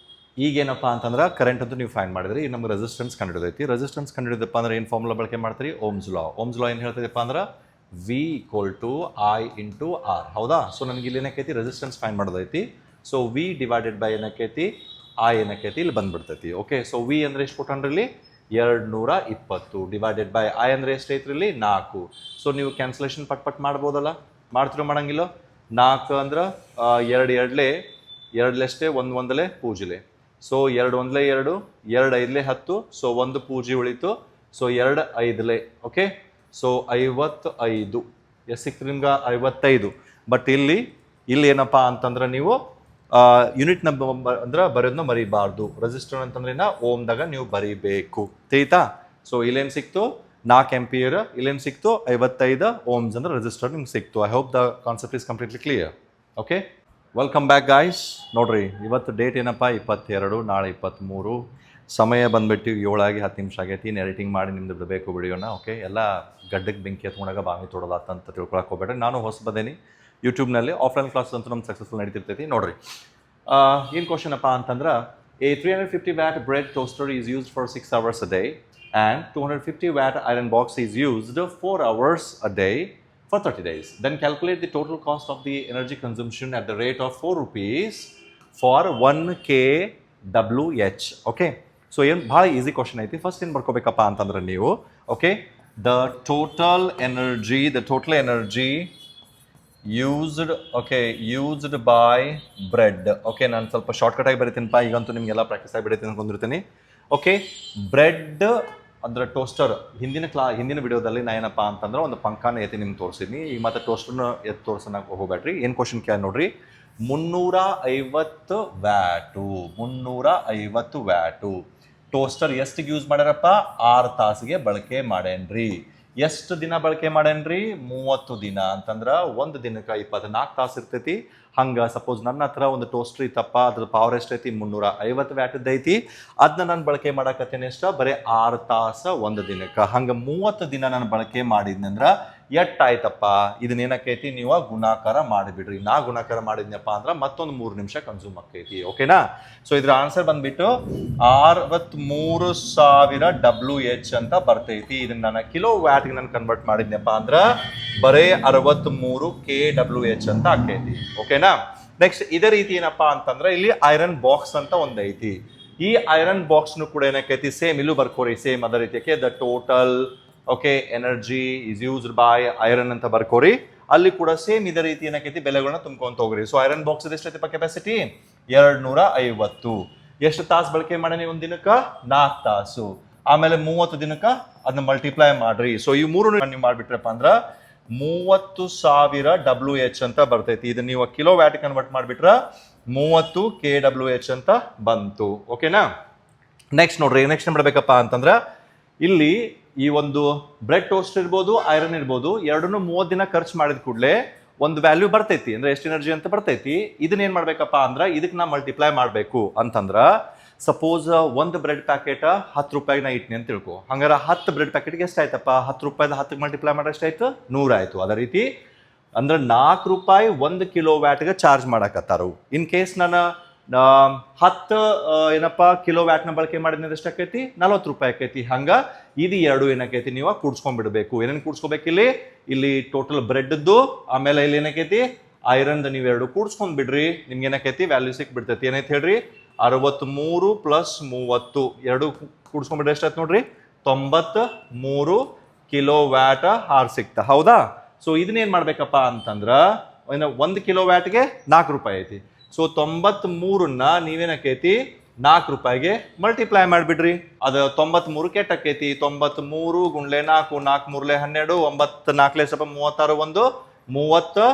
ಈಗೇನಪ್ಪ ಅಂತಂದ್ರೆ ಕರೆಂಟ್ ಅಂತೂ ನೀವು ಫೈಂಡ್ ಮಾಡಿದ್ರಿ. ನಮ್ಗೆ ರೆಸಿಸ್ಟೆನ್ಸ್ ಕಂಡುಹಿಡಿದೈತಿ. ರೆಸಿಸ್ಟೆನ್ಸ್ ಕಂಡುಹಿಡಿದಪ್ಪ ಅಂದ್ರೆ ಏನು ಫಾರ್ಮುಲಾ ಬಳಕೆ ಮಾಡ್ತೀರಿ? Ohm's law. ಓಮ್ಸ್ ಲಾ ಏನು ಹೇಳ್ತದಪ್ಪ ಅಂದ್ರೆ V equal to I into R. ಹೌದಾ? ಸೊ ನನಗೆ ಇಲ್ಲಿ ಏನಕ್ಕೈತಿ ರೆಸಿಸ್ಟೆನ್ಸ್ ಫೈಂಡ್ ಮಾಡೋದೈತಿ. ಸೊ V ಡಿವೈಡೆಡ್ ಬೈ ಏನಕ್ಕೈತಿ I ಏನಕ್ಕೈತಿ ಇಲ್ಲಿ ಬಂದ್ಬಿಡ್ತೈತಿ. ಓಕೆ, ಸೊ V ಅಂದ್ರೆ ಎಷ್ಟು ಕೊಟ್ಟನ್ರಿ ಇಲ್ಲಿ 220 ಡಿವೈಡೆಡ್ ಬೈ I ಅಂದ್ರೆ ಎಷ್ಟು ಐತ್ರಿ ಇಲ್ಲಿ 4. ಸೊ ನೀವು ಕ್ಯಾನ್ಸಲೇಷನ್ ಪಟ್ ಮಾಡ್ಬೋದಲ್ಲ? ಮಾಡ್ತಿರೋ ಮಾಡಂಗಿಲ್ಲ. 4 ಅಂದ್ರೆ 2 2 2 1 1 ಪೂಜಿಲೆ. ಸೊ 2 1 2 2 5 10. ಸೊ 1 ಪೂಜಿ ಉಳಿತು. ಸೊ 2 5. Okay, so 55. ಎಷ್ಟು ಸಿಕ್ತು ನಿಮ್ಗೆ 55. ಬಟ್ ಇಲ್ಲಿ ಏನಪ್ಪ ಅಂತಂದ್ರೆ ನೀವು ಯೂನಿಟ್ ನಂಬರ್ ಅಂದ್ರೆ ಬರೋದನ್ನ ಮರಿಬಾರ್ದು. ರೆಸಿಸ್ಟರ್ ಅಂತಂದ್ರೆ ಓಮ್ದಾಗ ನೀವು ಬರಿಬೇಕು. ತಿಳಿತಾ? ಸೊ ಇಲ್ಲೇನು ಸಿಕ್ತು 4 ಆಂಪಿಯರ್, ಇಲ್ಲೇನು ಸಿಕ್ತು 55 ಓಮ್ಸ್ ಅಂದ್ರೆ ರೆಸಿಸ್ಟರ್ ನಿಮ್ಗೆ ಸಿಕ್ತು. I hope the concept is completely clear. Okay, welcome back guys. ನೋಡ್ರಿ ಇವತ್ತು ಡೇಟ್ ಏನಪ್ಪ 22, ನಾಳೆ 23. ಸಮಯ ಬಂದ್ಬಿಟ್ಟು 7:10 ಆಗೈತಿ. ಎಡಿಟಿಂಗ್ ಮಾಡಿ ನಿಮ್ದು ಬಿಡಬೇಕು ವಿಡಿಯೋನ. ಓಕೆ, ಎಲ್ಲ ಗಡ್ಡಕ್ಕೆ ಬೆಂಕಿ ಹತ್ಕೊಂಡಾಗ ಬಾವಿ ತೊಡೋದಾತ ಅಂತ ತಿಳ್ಕೊಳಕ್ಕೆ ಹೋಗ್ಬೇಡ್ರಿ. ನಾನು ಹೊಸಬದೇನಿ ಯೂಟ್ಯೂಬ್ನಲ್ಲಿ. ಆಫ್ಲೈನ್ ಕ್ಲಾಸ್ ಅಂತೂ ನಮ್ಮ ಸಕ್ಸಸ್ಫುಲ್ ನಡೀತಿರ್ತೈತಿ. ನೋಡ್ರಿ ಏನು ಕ್ವಶನ್ ಅಪ್ಪ ಅಂತಂದ್ರೆ a 350 watt bread toaster is used for 6 hours a day and 250 watt iron box is used 4 hours a day for 30 days. Then calculate the total cost of the energy consumption at the rate of 4 rupees for 1 kWh. Okay, so ಏನು ಭಾಳ easy question ಐತಿ. First ಏನು ಬರ್ಕೋಬೇಕಪ್ಪ ಅಂತಂದ್ರೆ ನೀವು okay the total energy used by bread. Okay, ನಾನು ಸ್ವಲ್ಪ shortcut ಆಗಿ ಬರೀತೀನಪ್ಪ. ಈಗಂತೂ ನಿಮಗೆಲ್ಲ ಪ್ರಾಕ್ಟೀಸ್ ಆಗಿಬಿಡೈತೆ ಅನ್ಕೊಂಡಿರ್ತೀನಿ. ಓಕೆ, ಬ್ರೆಡ್ ಅಂದ್ರೆ ಟೋಸ್ಟರ್. ಹಿಂದಿನ ವಿಡಿಯೋದಲ್ಲಿ ನಾ ಏನಪ್ಪ ಅಂತಂದ್ರೆ ಒಂದು ಪಂಖಾನ ಎತ್ತಿ ನಿಮ್ಗೆ ತೋರಿಸಿದ್ನಿ. ಈಗ ಮತ್ತೆ ಟೋಸ್ಟರ್ನ ಎತ್ತಿ ತೋರ್ಸೋಕೆ ಹೋಗ್ಬೇಡ್ರಿ. ಏನು ಕ್ವಶನ್ ಕೇಳಿ ನೋಡ್ರಿ. 350 ವ್ಯಾಟು. 350 ವ್ಯಾಟು ಟೋಸ್ಟರ್ ಎಷ್ಟಿಗೆ ಯೂಸ್ ಮಾಡ್ಯಾರಪ್ಪ? 6 ತಾಸಿಗೆ ಬಳಕೆ ಮಾಡೇನ್ರಿ. ಎಷ್ಟು ದಿನ ಬಳಕೆ ಮಾಡೇನ್ರಿ? 30 ದಿನ. ಅಂತಂದ್ರೆ ಒಂದು ದಿನಕ್ಕೆ 24 ತಾಸು ಇರ್ತೈತಿ. ಹಂಗೆ ಸಪೋಸ್ ನನ್ನ ಹತ್ರ ಒಂದು ಟೋಸ್ಟರ್ ಇತ್ತಪ್ಪ, ಅದ್ರ ಪವರ್ ಎಷ್ಟೈತಿ 350 ವ್ಯಾಟದ್ದು ಐತಿ. ಅದನ್ನ ನಾನು ಬಳಕೆ ಮಾಡಕತ್ತೇನೆ ಎಷ್ಟು? ಬರೀ 6 ತಾಸು ಒಂದು ದಿನಕ್ಕೆ. ಹಂಗೆ 30 ದಿನ ನಾನು ಬಳಕೆ ಮಾಡಿದ್ನಂದ್ರೆ ಎಷ್ಟಾಯ್ತಪ್ಪ? ಇದನ್ನೇನಕ್ಕೈತಿ ನೀವು ಗುಣಾಕಾರ ಮಾಡಿಬಿಡ್ರಿ. ನಾ ಗುಣಾಕಾರ ಮಾಡಿದ್ನಪ್ಪ ಅಂದ್ರೆ ಮತ್ತೊಂದು 3 ನಿಮಿಷ ಕನ್ಸ್ಯೂಮ್ ಆಕೈತಿ. ಓಕೆನಾ? ಸೊ ಇದ್ರ ಆನ್ಸರ್ ಬಂದ್ಬಿಟ್ಟು 63,000 WH ಅಂತ ಬರ್ತೈತಿ. ಇದನ್ನ ನಾನು ಕಿಲೋ ವ್ಯಾಟ್ಗೆ ನಾನು ಕನ್ವರ್ಟ್ ಮಾಡಿದ್ನಪ್ಪ ಅಂದ್ರೆ ಬರೀ 63 kWh ಅಂತ ಆಕೈತಿ. ಓಕೆನಾ? ನೆಕ್ಸ್ಟ್ ಇದೇ ರೀತಿ ಏನಪ್ಪಾ ಅಂತಂದ್ರೆ ಇಲ್ಲಿ ಐರನ್ ಬಾಕ್ಸ್ ಅಂತ ಒಂದ್ ಐತಿ. ಈ ಐರನ್ ಬಾಕ್ಸ್ ನು ಕೂಡ ಏನಕ್ಕೈತಿ ಸೇಮ್ ಇಲ್ಲೂ ಬರ್ಕೋರಿ ಸೇಮ್ ಅದೇ ರೀತಿಯಕ್ಕೆ the total okay energy is used by iron ಅಂತ ಬರ್ಕೋರಿ. ಅಲ್ಲಿ ಕೂಡ ಸೇಮ್ ಇದೇ ರೀತಿ ಏನಕ್ಕೈತಿ ಬೆಲೆಗಳನ್ನ ತುಂಬ್ಕೊಂತ ಹೋಗ್ರಿ. ಸೊ ಐರನ್ ಬಾಕ್ಸ್ ಎಷ್ಟೈತಿಪ್ಪ ಕೆಪಾಸಿಟಿ 250. ಎಷ್ಟು ತಾಸು ಬಳಕೆ ಮಾಡಿ ಒಂದ್ ದಿನಕ್ಕ 4 ತಾಸು. ಆಮೇಲೆ 30 ದಿನಕ್ಕ ಅದನ್ನ ಮಲ್ಟಿಪ್ಲೈ ಮಾಡ್ರಿ. ಸೊ ಈ ಮೂರು ನೀವು ಮಾಡ್ಬಿಟ್ರಪ್ಪ ಅಂದ್ರ 30,000 WH ಅಂತ ಬರ್ತೈತಿ. ಇದನ್ನ ನೀವು ಕಿಲೋ ವ್ಯಾಟ್ ಕನ್ವರ್ಟ್ ಮಾಡ್ಬಿಟ್ರ 30 KWH ಅಂತ ಬಂತು. ಓಕೆನಾ. ನೆಕ್ಸ್ಟ್ ನೋಡ್ರಿ, ನೆಕ್ಸ್ಟ್ ಏನ್ ಮಾಡ್ಬೇಕಪ್ಪ ಅಂತಂದ್ರ ಇಲ್ಲಿ ಈ ಒಂದು ಬ್ರೆಡ್ ಟೋಸ್ಟ್ ಇರ್ಬೋದು, ಐರನ್ ಇರ್ಬೋದು, ಎರಡನ್ನೂ 30 ದಿನ ಖರ್ಚು ಮಾಡಿದ ಕೂಡಲೇ ಒಂದು ವ್ಯಾಲ್ಯೂ ಬರ್ತೈತಿ, ಅಂದ್ರೆ ಎಷ್ಟು ಎನರ್ಜಿ ಅಂತ ಬರ್ತೈತಿ. ಇದನ್ನ ಏನ್ ಮಾಡ್ಬೇಕಪ್ಪ ಅಂದ್ರ ಇದಕ್ಕೆ ನಾ ಮಲ್ಟಿಪ್ಲೈ ಮಾಡ್ಬೇಕು ಅಂತಂದ್ರ ಸಪೋಸ್ ಒಂದು ಬ್ರೆಡ್ ಪ್ಯಾಕೆಟ್ 10 ರೂಪಾಯಿಗೆ ನಾ ಇಟ್ನಿ ಅಂತ ತಿಳ್ಕೊ. ಹಂಗಾರ 10 ಬ್ರೆಡ್ ಪ್ಯಾಕೆಟ್ಗೆ ಎಷ್ಟಾಯ್ತಪ್ಪ? 10 ರೂಪಾಯಿದ 10 ಮಲ್ಟಿಪ್ಲೈ ಮಾಡಿ ಎಷ್ಟಾಯ್ತು? 100 ಆಯ್ತು. ಅದೇ ರೀತಿ ಅಂದ್ರೆ 4 ರೂಪಾಯಿ 1 ಕಿಲೋ ವ್ಯಾಟ್ಗೆ ಚಾರ್ಜ್ ಮಾಡಕತ್ತಾರು. ಇನ್ ಕೇಸ್ ನಾನು 10 ಏನಪ್ಪಾ ಕಿಲೋ ವ್ಯಾಟ್ನ ಬಳಕೆ ಮಾಡಿದ್ರೆ ಎಷ್ಟಾಕೈತಿ? 40 ರೂಪಾಯಿ ಆಕೈತಿ. ಹಂಗ ಇದು ಎರಡು ಏನಕೈತಿ ನೀವು ಕೂಡ್ಸ್ಕೊಂಡ್ಬಿಡ್ಬೇಕು. ಏನೇನು ಕೂಡ್ಸ್ಕೋಬೇಕು ಇಲ್ಲಿ ಟೋಟಲ್ ಬ್ರೆಡ್ದು, ಆಮೇಲೆ ಇಲ್ಲಿ ಏನಕೈತಿ ಐರನ್ ನೀವು ಎರಡು ಕೂಡ್ಸ್ಕೊಂಡ್ ಬಿಡ್ರಿ. ನಿಮ್ಗೆ ಏನಕೈತಿ ವ್ಯಾಲ್ಯೂ ಸಿಕ್ಬಿಡ್ತೈತಿ. ಏನೈತಿ ಹೇಳ್ರಿ? 63 + 30 ಎರಡು ಕೂಡ್ಸ್ಕೊಂಡ್ಬಿಡ್ರಿ ಎಷ್ಟಾಯ್ತು ನೋಡ್ರಿ? 93 ಕಿಲೋ ವ್ಯಾಟ್ ಹಾರ್ ಸಿಕ್ತ. ಹೌದಾ? ಸೊ ಇದನ್ನೇನ್ ಮಾಡ್ಬೇಕಪ್ಪ ಅಂತಂದ್ರ 1 ಕಿಲೋ ವ್ಯಾಟ್ಗೆ 4 ರೂಪಾಯಿ ಐತಿ. ಸೊ 93ನ್ನ ನೀವೇನಕೈತಿ 4 ರೂಪಾಯಿಗೆ ಮಲ್ಟಿಪ್ಲೈ ಮಾಡಿಬಿಡ್ರಿ. ಅದು 93 ಕೆಟ್ಟಕ್ಕೈತಿ. 93 × 4 4 3 12 9 4 ಸ್ವಲ್ಪ 36 1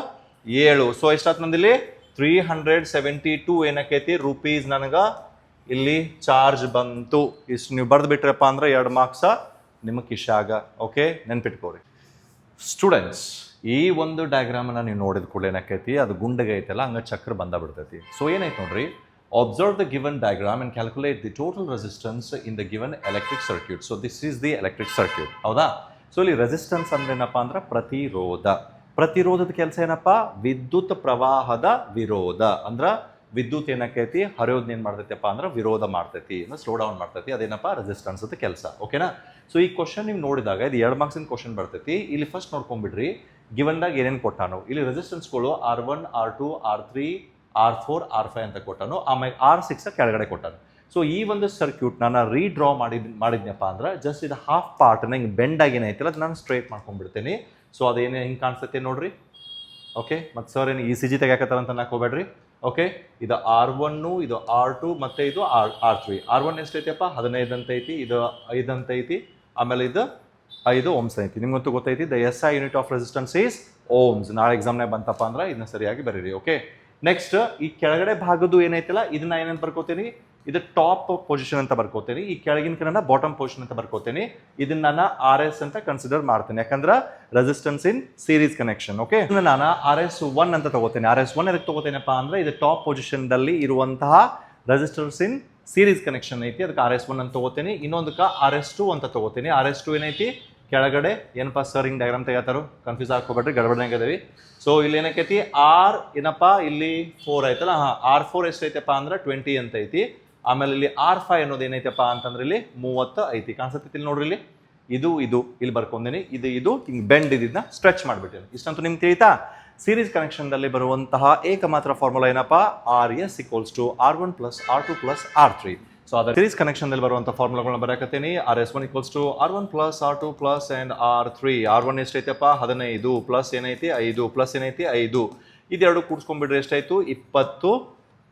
37. ಸೊ ಎಷ್ಟಾತ್ ನಂದಿಲ್ಲಿ 372 ಏನಕೈತಿ ರೂಪೀಸ್ ನನಗ ಇಲ್ಲಿ ಚಾರ್ಜ್ ಬಂತು. ಇಷ್ಟು ನೀವು ಬರ್ದು ಬಿಟ್ರಪ್ಪ ಅಂದ್ರೆ 2 ಮಾರ್ಕ್ಸ ನಿಮ್ಮ ಕಿಶಾಗ. Okay, ನೆನ್ಪಿಟ್ಕೋರಿ students. ಈ ಒಂದು ಡಯಾಗ್ರಾಮ್ ಅನ್ನ ನೀವು ನೋಡಿದ ಕೂಡ ಏನಕೈತಿ ಅದು ಗುಂಡಗೆ ಐತಲ್ಲ ಹಂಗ ಚಕ್ರ ಬಂದ ಬಿಡ್ತೈತಿ. ಸೊ ಏನೈತೆ ನೋಡ್ರಿ, observe the given diagram and calculate the total resistance in the given electric circuit. So this is the electric circuit. ಹೌದಾ? ಸೊ ಇಲ್ಲಿ ರೆಸಿಸ್ಟೆನ್ಸ್ ಅಂದ್ರೆ ಏನಪ್ಪಾ ಅಂದ್ರೆ ಪ್ರತಿರೋಧ. ಪ್ರತಿರೋಧದ ಕೆಲಸ ಏನಪ್ಪಾ? ವಿದ್ಯುತ್ ಪ್ರವಾಹದ ವಿರೋಧ. ಅಂದ್ರ ವಿದ್ಯುತ್ ಏನಕ್ಕೈತಿ ಹರಿಯೋದನ್ನ ಏನ್ ಮಾಡ್ತೈತಿಪ್ಪ ಅಂದ್ರೆ ವಿರೋಧ ಮಾಡ್ತೈತಿ, ಸ್ಲೋ ಡೌನ್ ಮಾಡ್ತೈತಿ. ಅದೇನಪ್ಪ ರೆಸಿಸ್ಟೆನ್ಸ್ ಅಂತ ಕೆಲಸ. ಓಕೆನಾ. ಸೊ ಈ ಕ್ವಶನ್ ನೀವು ನೋಡಿದಾಗ ಇದು 2 ಮಾರ್ಕ್ಸಿನ ಕ್ವಶನ್ ಬರ್ತೈತಿ. ಇಲ್ಲಿ ಫಸ್ಟ್ ನೋಡ್ಕೊಂಡ್ಬಿಡ್ರಿ ಗಿವನ್ದಾಗ ಏನೇನು ಕೊಟ್ಟಾನು. ಇಲ್ಲಿ ರೆಸಿಸ್ಟೆನ್ಸ್ಗಳು R1 R2 R3 R4 R5 ಅಂತ ಕೊಟ್ಟಾನು. ಆಮೇಲೆ R6 ಕೆಳಗಡೆ ಕೊಟ್ಟಾನು. ಸೊ ಈ ಒಂದು ಸರ್ಕ್ಯೂಟ್ ನಾನು ರೀಡ್ರಾ ಮಾಡಿದ್ನಪ್ಪ ಅಂದ್ರೆ ಜಸ್ಟ್ ಇದು ಹಾಫ್ ಪಾರ್ಟ್ನ ಹಿಂಗೆ ಬೆಂಡ್ ಆಗಿ ಏನೈತಿಲ್ಲ ಅದು ನಾನು ಸ್ಟ್ರೈಟ್ ಮಾಡ್ಕೊಂಡ್ಬಿಡ್ತೀನಿ. ಸೊ ಅದೇನೇ ಹಿಂಗೆ ಕಾಣಿಸ್ತೈತೆ ನೋಡ್ರಿ. ಓಕೆ, ಮತ್ತು ಸರ್ ಏನು ECG ತೆಗಿಯಾಕತ್ತಾರ ಅಂತ ಹಾಕೋಬೇಡ್ರಿ. ಓಕೆ, ಇದು R1, ಇದು R2 ಮತ್ತೆ ಇದು R3. R1 ಎಷ್ಟೈತಿಯಪ್ಪ? 15 ಅಂತ ಐತಿ. ಇದು 5 ಅಂತ ಐತಿ. ಆಮೇಲೆ ಇದು 5 ohms ಐತಿ. ನಿಮ್ಗಂತೂ ಗೊತ್ತೈತಿ the SI unit of resistance is ohms. ನಾಳೆ ಎಕ್ಸಾಮ್ನಾಗ ಬಂತಪ್ಪ ಅಂದ್ರೆ ಇದನ್ನ ಸರಿಯಾಗಿ ಬರೀರಿ. ಓಕೆ, ನೆಕ್ಸ್ಟ್ ಈ ಕೆಳಗಡೆ ಭಾಗದ್ದು ಏನೈತಿಲ್ಲ ಇದನ್ನ ಏನಂತ ಬರ್ಕೋತೀನಿ? ಇದು ಟಾಪ್ ಪೊಸಿಷನ್ ಅಂತ ಬರ್ಕೋತೀನಿ. ಈ ಕೆಳಗಿನ ಕಡೆ ಬಾಟಮ್ ಪೊಸಿಷನ್ ಅಂತ ಬರ್ಕೋತೀನಿ. ಇದನ್ನ ನಾನು RS ಅಂತ ಕನ್ಸಿಡರ್ ಮಾಡ್ತೀನಿ, ಯಾಕಂದ್ರೆ resistance in series connection. Okay, ನಾನು RS1 ಅಂತ ತಗೋತೀನಿ. RS1 ಎದಕ್ಕೆ ತಗೋತೀನಪ್ಪ ಅಂದ್ರೆ ಇದು ಟಾಪ್ ಪೊಸಿಷನ್ ದಲ್ಲಿ ಇರುವಂತಹ ರೆಸಿಸ್ಟೆನ್ಸ್ ಇನ್ ಸೀರೀಸ್ ಕನೆಕ್ಷನ್ ಐತಿ, ಅದಕ್ಕೆ RS1 ಅಂತ ತಗೋತೀನಿ. ಇನ್ನೊಂದಕ್ಕೆ RS2 ಅಂತ ತಗೋತೀನಿ. RS2 ಏನೈತಿ ಕೆಳಗಡೆ ಏನಪ್ಪಾ ಸರ್ ಹಿಂಗ್ ಡಯಾಗ್ರಾಮ್ ತೆಗಿತಾರು, ಕನ್ಫ್ಯೂಸ್ ಹಾಕೋಬೇಡ್ರಿ, ಗಡಬಡ್ನಾಗ ಅದೀವಿ. ಸೊ ಇಲ್ಲಿ ಏನಕ್ಕೈತಿ R ಏನಪ್ಪಾ ಇಲ್ಲಿ 4 ಐತಲ್ಲ. R4 ಎಷ್ಟೈತಪ್ಪ ಅಂದ್ರೆ 20 ಅಂತ ಐತಿ. ಆಮೇಲೆ ಇಲ್ಲಿ R5 ಅನ್ನೋದು ಏನೈತಪ್ಪ ಅಂತಂದ್ರೆ ಇಲ್ಲಿ 30 ಐತಿ. ಕಾಣಿಸ್ತೈತಿ ಇಲ್ಲಿ ನೋಡ್ರಿ. ಇಲ್ಲಿ ಇದು ಇಲ್ಲಿ ಬರ್ಕೊಂಡೇನಿ. ಇದು ಹಿಂಗ್ ಬೆಂಡ್ ಇದನ್ನ ಸ್ಟ್ರೆಚ್ ಮಾಡ್ಬಿಟ್ಟೇನೆ. ಇಷ್ಟಂತೂ ನಿಮ್ಗೆ ತಿಳಿತಾ? ಸೀರೀಸ್ ಕನೆಕ್ಷನ್ ದಲ್ಲಿ ಬರುವಂತಹ ಏಕಮಾತ್ರ ಫಾರ್ಮುಲಾ ಏನಪ್ಪಾ? RS = R1 + R2 + R3. So ಅದರ ಸೀರೀಸ್ ಕನೆಕ್ಷನ್ ದಲ್ಲಿ ಬರುವಂತಹ ಫಾರ್ಮುಲಾಗಳನ್ನ ಬರೆಯಕತ್ತೀನಿ. RS1 = R1 + R2 + and R3. R1 ಎಷ್ಟೈತಪ್ಪ? 15 plus ಏನೈತಿ 5 ಪ್ಲಸ್ ಏನೈತಿ 5. ಇದೆರಡು ಕೂಡ್ಸ್ಕೊಂಡ್ಬಿಡ್ರಿ ಎಷ್ಟಾಯ್ತು? 20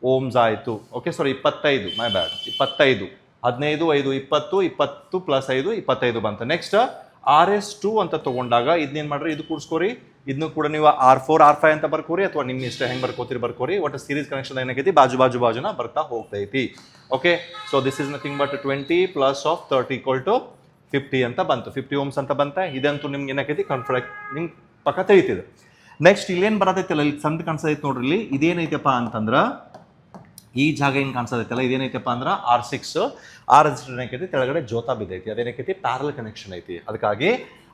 ohms ಆಯ್ತು. ಓಕೆ, ಸಾರಿ 25, ಮೈ ಬ್ಯಾಡ್, 25. 15 5 20 20 + 5 25 ಬಂತು. ನೆಕ್ಸ್ಟ್ RS2 ಅಂತ ತಗೊಂಡಾಗ ಇದನ್ನೇನ್ ಮಾಡ್ರಿ, ಇದು ಕೂಡ್ಸ್ಕೋರಿ. ಇದನ್ನು ಕೂಡ ನೀವು R4 R5 ಅಂತ ಬರ್ಕೋರಿ, ಅಥವಾ ನಿಮ್ಮ ಇಷ್ಟ ಹೆಂಗ್ ಬರ್ಕೋತೀರಿ ಬರ್ಕೋರಿ. ಒಟ್ಟು ಸೀರೀಸ್ ಕನೆಕ್ಷನ್ ಏನೈತಿ ಬಾಜುನ ಬರ್ತಾ ಹೋಗ್ತೈತಿ. Okay, so this is nothing but 20 + 30 = 50 ಅಂತ ಬಂತು. 50 ohms ಅಂತ ಬಂತ. ಇದಂತೂ ನಿಮ್ಗೆ ಏನೈತಿ ಕನ್ಫ್ರೆಕ್ಟ್ ನಿಮ್ಗೆ ಪಕ್ಕ ತಿಳಿತಿದೆ. ನೆಕ್ಸ್ಟ್ ಇಲ್ಲೇನು ಬರತೈತಿಲ್ಲ, ಇಲ್ಲಿ ಸಂದ್ ಕಾಣಿಸತೈತಿ ನೋಡ್ರಿ. ಇಲ್ಲಿ ಇದೇನೈತಪ್ಪ ಅಂತಂದ್ರ ಈ ಜಾಗ ಏನು ಕಾಣಿಸತೈತಲ್ಲ ಇದೇನೈತಪ್ಪ ಅಂದ್ರೆ R6. ಆ ರೆಸಿಸ್ಟರ್ ಏನೈತಿ ತೆಳಗಡೆ ಜೋತಾ ಬಿದ್ದೈತಿ. ಅದೇನೈತಿ ಪ್ಯಾರಲ್ ಕನೆಕ್ಷನ್ ಐತಿ. ಅದಕ್ಕಾಗಿ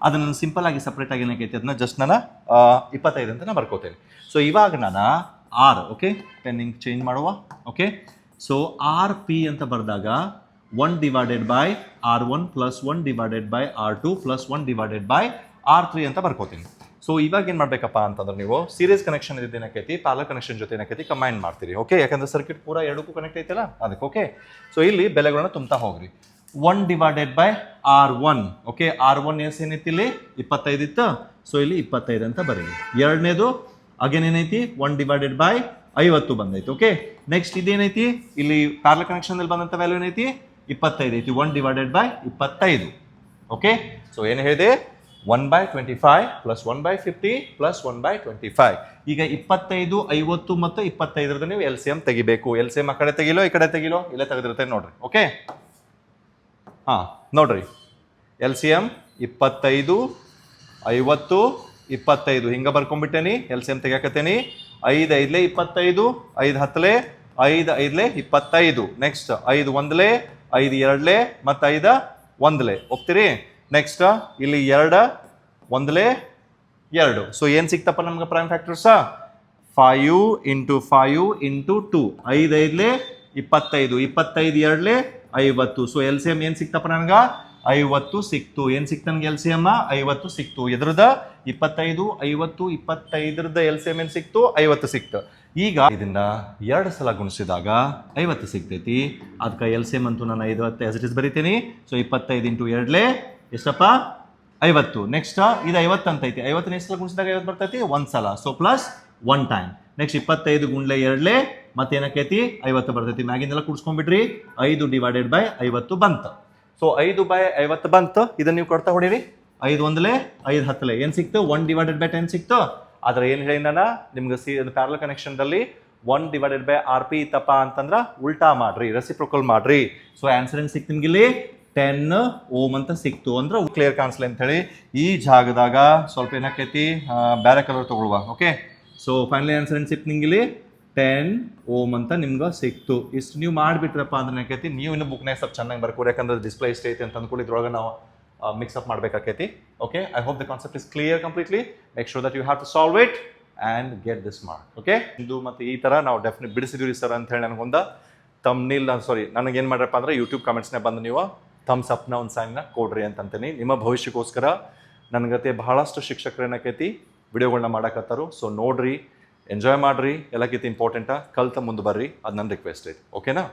ಅದನ್ನ ಸಿಂಪಲ್ ಆಗಿ ಸಪ್ರೇಟ್ ಆಗಿ ಏನೈತಿ ಅದನ್ನ ಜಸ್ಟ್ ನಾನು 25 ಅಂತ ನಾನು ಬರ್ಕೋತೇನೆ. ಸೊ ಇವಾಗ ನಾನು R, ಓಕೆ, ಪೆನ್ನಿಂಗ್ ಚೇಂಜ್ ಮಾಡುವ. ಓಕೆ, ಸೊ RP ಅಂತ ಬರೆದಾಗ 1/R1 + 1/R2 + 1/R3 ಅಂತ ಬರ್ಕೋತೀನಿ. ಸೊ ಇವಾಗ ಏನು ಮಾಡಬೇಕಪ್ಪ ಅಂತಂದ್ರೆ ನೀವು ಸೀರೀಸ್ ಕನೆಕ್ಷನ್ ಇದ್ದು ಏನಕ್ಕೈತಿ ಪ್ಯಾರಲಲ್ ಕನೆಕ್ಷನ್ ಜೊತೆ ಏನಕ್ಕೈತಿ ಕಂಬೈನ್ ಮಾಡ್ತೀರಿ. ಓಕೆ, ಯಾಕಂದ್ರೆ ಸರ್ಕ್ಯೂಟ್ ಪೂರ ಎರಡಕ್ಕೂ ಕನೆಕ್ಟ್ ಐತಲ್ಲ ಅದಕ್ಕೆ. ಓಕೆ, ಸೊ ಇಲ್ಲಿ ಬೆಲೆಗಳನ್ನ ತುಂಬ್ತಾ ಹೋಗ್ರಿ. 1 divided by R1. Okay, R1 ಏನೈತಿ ಇಲ್ಲಿ 25 ಇತ್ತು, ಸೊ ಇಲ್ಲಿ 25 ಅಂತ ಬರೀರಿ. ಎರಡನೇದು ಅಗೇನ್ ಏನೈತಿ 1 ಡಿವೈಡೆಡ್ ಬೈ 50 ಬಂದೈತಿ. ಓಕೆ, ನೆಕ್ಸ್ಟ್ ಇದೇನೈತಿ ಇಲ್ಲಿ ಪ್ಯಾರಲಲ್ ಕನೆಕ್ಷನ್ ಅಲ್ಲಿ ಬಂದಂತ ವ್ಯಾಲ್ಯೂ ಏನೈತಿ 25 ಐತಿ. 1 ಡಿವೈಡೆಡ್ ಬೈ 25. ಓಕೆ, ಸೊ ಏನು ಹೇಳಿದೆ 1/25 ಪ್ಲಸ್ 1/50 ಪ್ಲಸ್ 1/25. ಈಗ 25, 50 ಮತ್ತು 25 ನೀವು LCM ತೆಗಿಬೇಕು. LCM ಆ ಕಡೆ ತೆಗಿಲೋ ಈ ಕಡೆ ತೆಗಿಲೋ ಇಲ್ಲೇ ತೆಗೆದಿರುತ್ತೆ ನೋಡ್ರಿ. ಓಕೆ, ನೋಡ್ರಿ LCM 25, 50, 25 ಹಿಂಗ ಬರ್ಕೊಂಡ್ಬಿಟ್ಟೇನಿ. LCM ತೆಗಿಯಾಕತ್ತೇನಿ. 5 5 25, 5 10 5 5 25. ನೆಕ್ಸ್ಟ್ 5 1 5 2 ಮತ್ತು 5 1 ಹೋಗ್ತೀರಿ. ನೆಕ್ಸ್ಟ್ ಇಲ್ಲಿ 2 1 2. ಸೊ ಏನು ಸಿಕ್ತಪ್ಪ ನಮ್ಗೆ ಪ್ರೈಮ್ ಫ್ಯಾಕ್ಟರ್ಸ 5 × 5 × 2. 5 5 25, 25 2 50. ಸೊ LCM ಏನು ಸಿಕ್ತಪ್ಪ ನನಗೆ 50 ಸಿಕ್ತು. ಏನು ಸಿಕ್ತು ನನಗೆ LCM 50 ಸಿಕ್ತು. ಎದ್ರದ 25, 50, 25 LCM ಏನು ಸಿಕ್ತು 50 ಸಿಕ್ತು. ಈಗ ಇದನ್ನ 2 ಸಲ ಗುಣಿಸಿದಾಗ 50 ಸಿಗ್ತೈತಿ. ಅದಕ್ಕೆ LCM ಅಂತೂ ನಾನು 50 ಆಸ್ ಇಟ್ ಇಸ್ ಬರಿತೀನಿ. ಸೊ 25 × 2 ಎಷ್ಟಪ್ಪ 50. ನೆಕ್ಸ್ಟ್ ಇದು 50 ಅಂತ ಐತಿ. 50 ಎಷ್ಟು ಸಲ ಗುಣಿಸಿದಾಗ 50 ಬರ್ತೈತಿ 1 ಸಲ. So plus 1 time. ನೆಕ್ಸ್ಟ್ 25 × 2 ಮತ್ತೇನಕ್ಕೈತಿ 50 ಬರ್ತೈತಿ. ಮ್ಯಾಗಿನೆಲ್ಲ ಕೂಡ್ಸ್ಕೊಂಡ್ಬಿಡ್ರಿ. 5 ಡಿವೈಡೆಡ್ ಬೈ 50 ಬಂತು. ಸೊ 5/50 ಬಂತು. ಇದನ್ನ ನೀವು ಕೊಡ್ತಾ ಹೊಡೀರಿ. 5 1 5 10 ಏನು ಸಿಕ್ತು 1 ಡಿವೈಡೆಡ್ ಬೈ 10 ಸಿಕ್ತು. ಆದ್ರೆ ಏನು ಹೇಳಿ ನಾನು ನಿಮ್ಗೆ ಪ್ಯಾರಲಲ್ ಕನೆಕ್ಷನ್ದಲ್ಲಿ 1 ಡಿವೈಡೆಡ್ ಬೈ RP ಇತ್ತಪ್ಪ ಅಂತಂದ್ರೆ ಉಲ್ಟಾ ಮಾಡ್ರಿ, ರೆಸಿಪ್ರೋಕಲ್ ಮಾಡ್ರಿ. ಸೊ ಆನ್ಸರ್ ಏನು ಸಿಕ್ತು ನಿಮ್ಗೆ ಇಲ್ಲಿ 10 ಓಮ್ ಅಂತ ಸಿಕ್ತು. ಅಂದ್ರೆ ಕ್ಲಿಯರ್ ಕಾಣಿಸ್ಲಿ ಅಂತ ಹೇಳಿ ಈ ಜಾಗದಾಗ ಸ್ವಲ್ಪ ಏನಕ್ಕೈತಿ ಬೇರೆ ಕಲರ್ ತಗೊಳ್ಳುವ. ಓಕೆ, ಸೊ ಫೈನಲಿ ಆನ್ಸರ್ ಏನು ಸಿಕ್ತು ನಿಂಗೆ ಇಲ್ಲಿ 10 ಓಮ್ ಅಂತ ನಿಮ್ಗೆ ಸಿಕ್ತು. ಇಷ್ಟು ನೀವು ಮಾಡಿಬಿಟ್ರಪ್ಪ ಅಂದ್ರೆ ಏನಕ್ಕೈತಿ ನೀವು ಇನ್ನು ಬುಕ್ನಾಗ ಸ್ವಲ್ಪ ಚೆನ್ನಾಗಿ ಬರ್ಕೋರಿ. ಯಾಕಂದ್ರೆ ಡಿಸ್ಪ್ಲೇ ಇಷ್ಟ ಐತಿ ಅಂತ ಅಂದ್ಕೊಂಡು ಇದ್ರೊಳಗೆ ನಾವು ಮಿಕ್ಸಪ್ ಮಾಡಬೇಕಾಕೈತಿ. Okay, I hope the concept is clear completely. Make sure that you have to solve it and get this mark. Okay, ಇದು ಮತ್ತು ಈ ಥರ ನಾವು ಡೆಫಿನೆಟ್ ಬಿಡಿಸಿದೀವಿ ಸರ್ ಅಂತ ಹೇಳಿ ನನಗೊಂದು ನನಗೇನು ಮಾಡ್ರಪ್ಪ ಅಂದ್ರೆ ಯೂಟ್ಯೂಬ್ ಕಮೆಂಟ್ಸ್ನೇ ಬಂದು ನೀವು ಥಮ್ಸ್ ಅಪ್ನ ಒಂದು ಸೈನ್ನ ಕೊಡ್ರಿ ಅಂತಂತೀನಿ. ನಿಮ್ಮ ಭವಿಷ್ಯಕ್ಕೋಸ್ಕರ ನನಗತ್ತೆ ಬಹಳಷ್ಟು ಶಿಕ್ಷಕರು ಏನಕ್ಕೈತಿ ವಿಡಿಯೋಗಳನ್ನ ಮಾಡಕತ್ತಾರು. ಸೊ ನೋಡ್ರಿ, ಎಂಜಾಯ್ ಮಾಡ್ರಿ. ಎಲ್ಲಕ್ಕಿಂತ ಇಂಪಾರ್ಟೆಂಟ ಕಲ್ತ ಮುಂದೆ ಬರ್ರಿ. ಅದು ನನ್ನ ರಿಕ್ವೆಸ್ಟ್ ಐತಿ. ಓಕೆನಾ?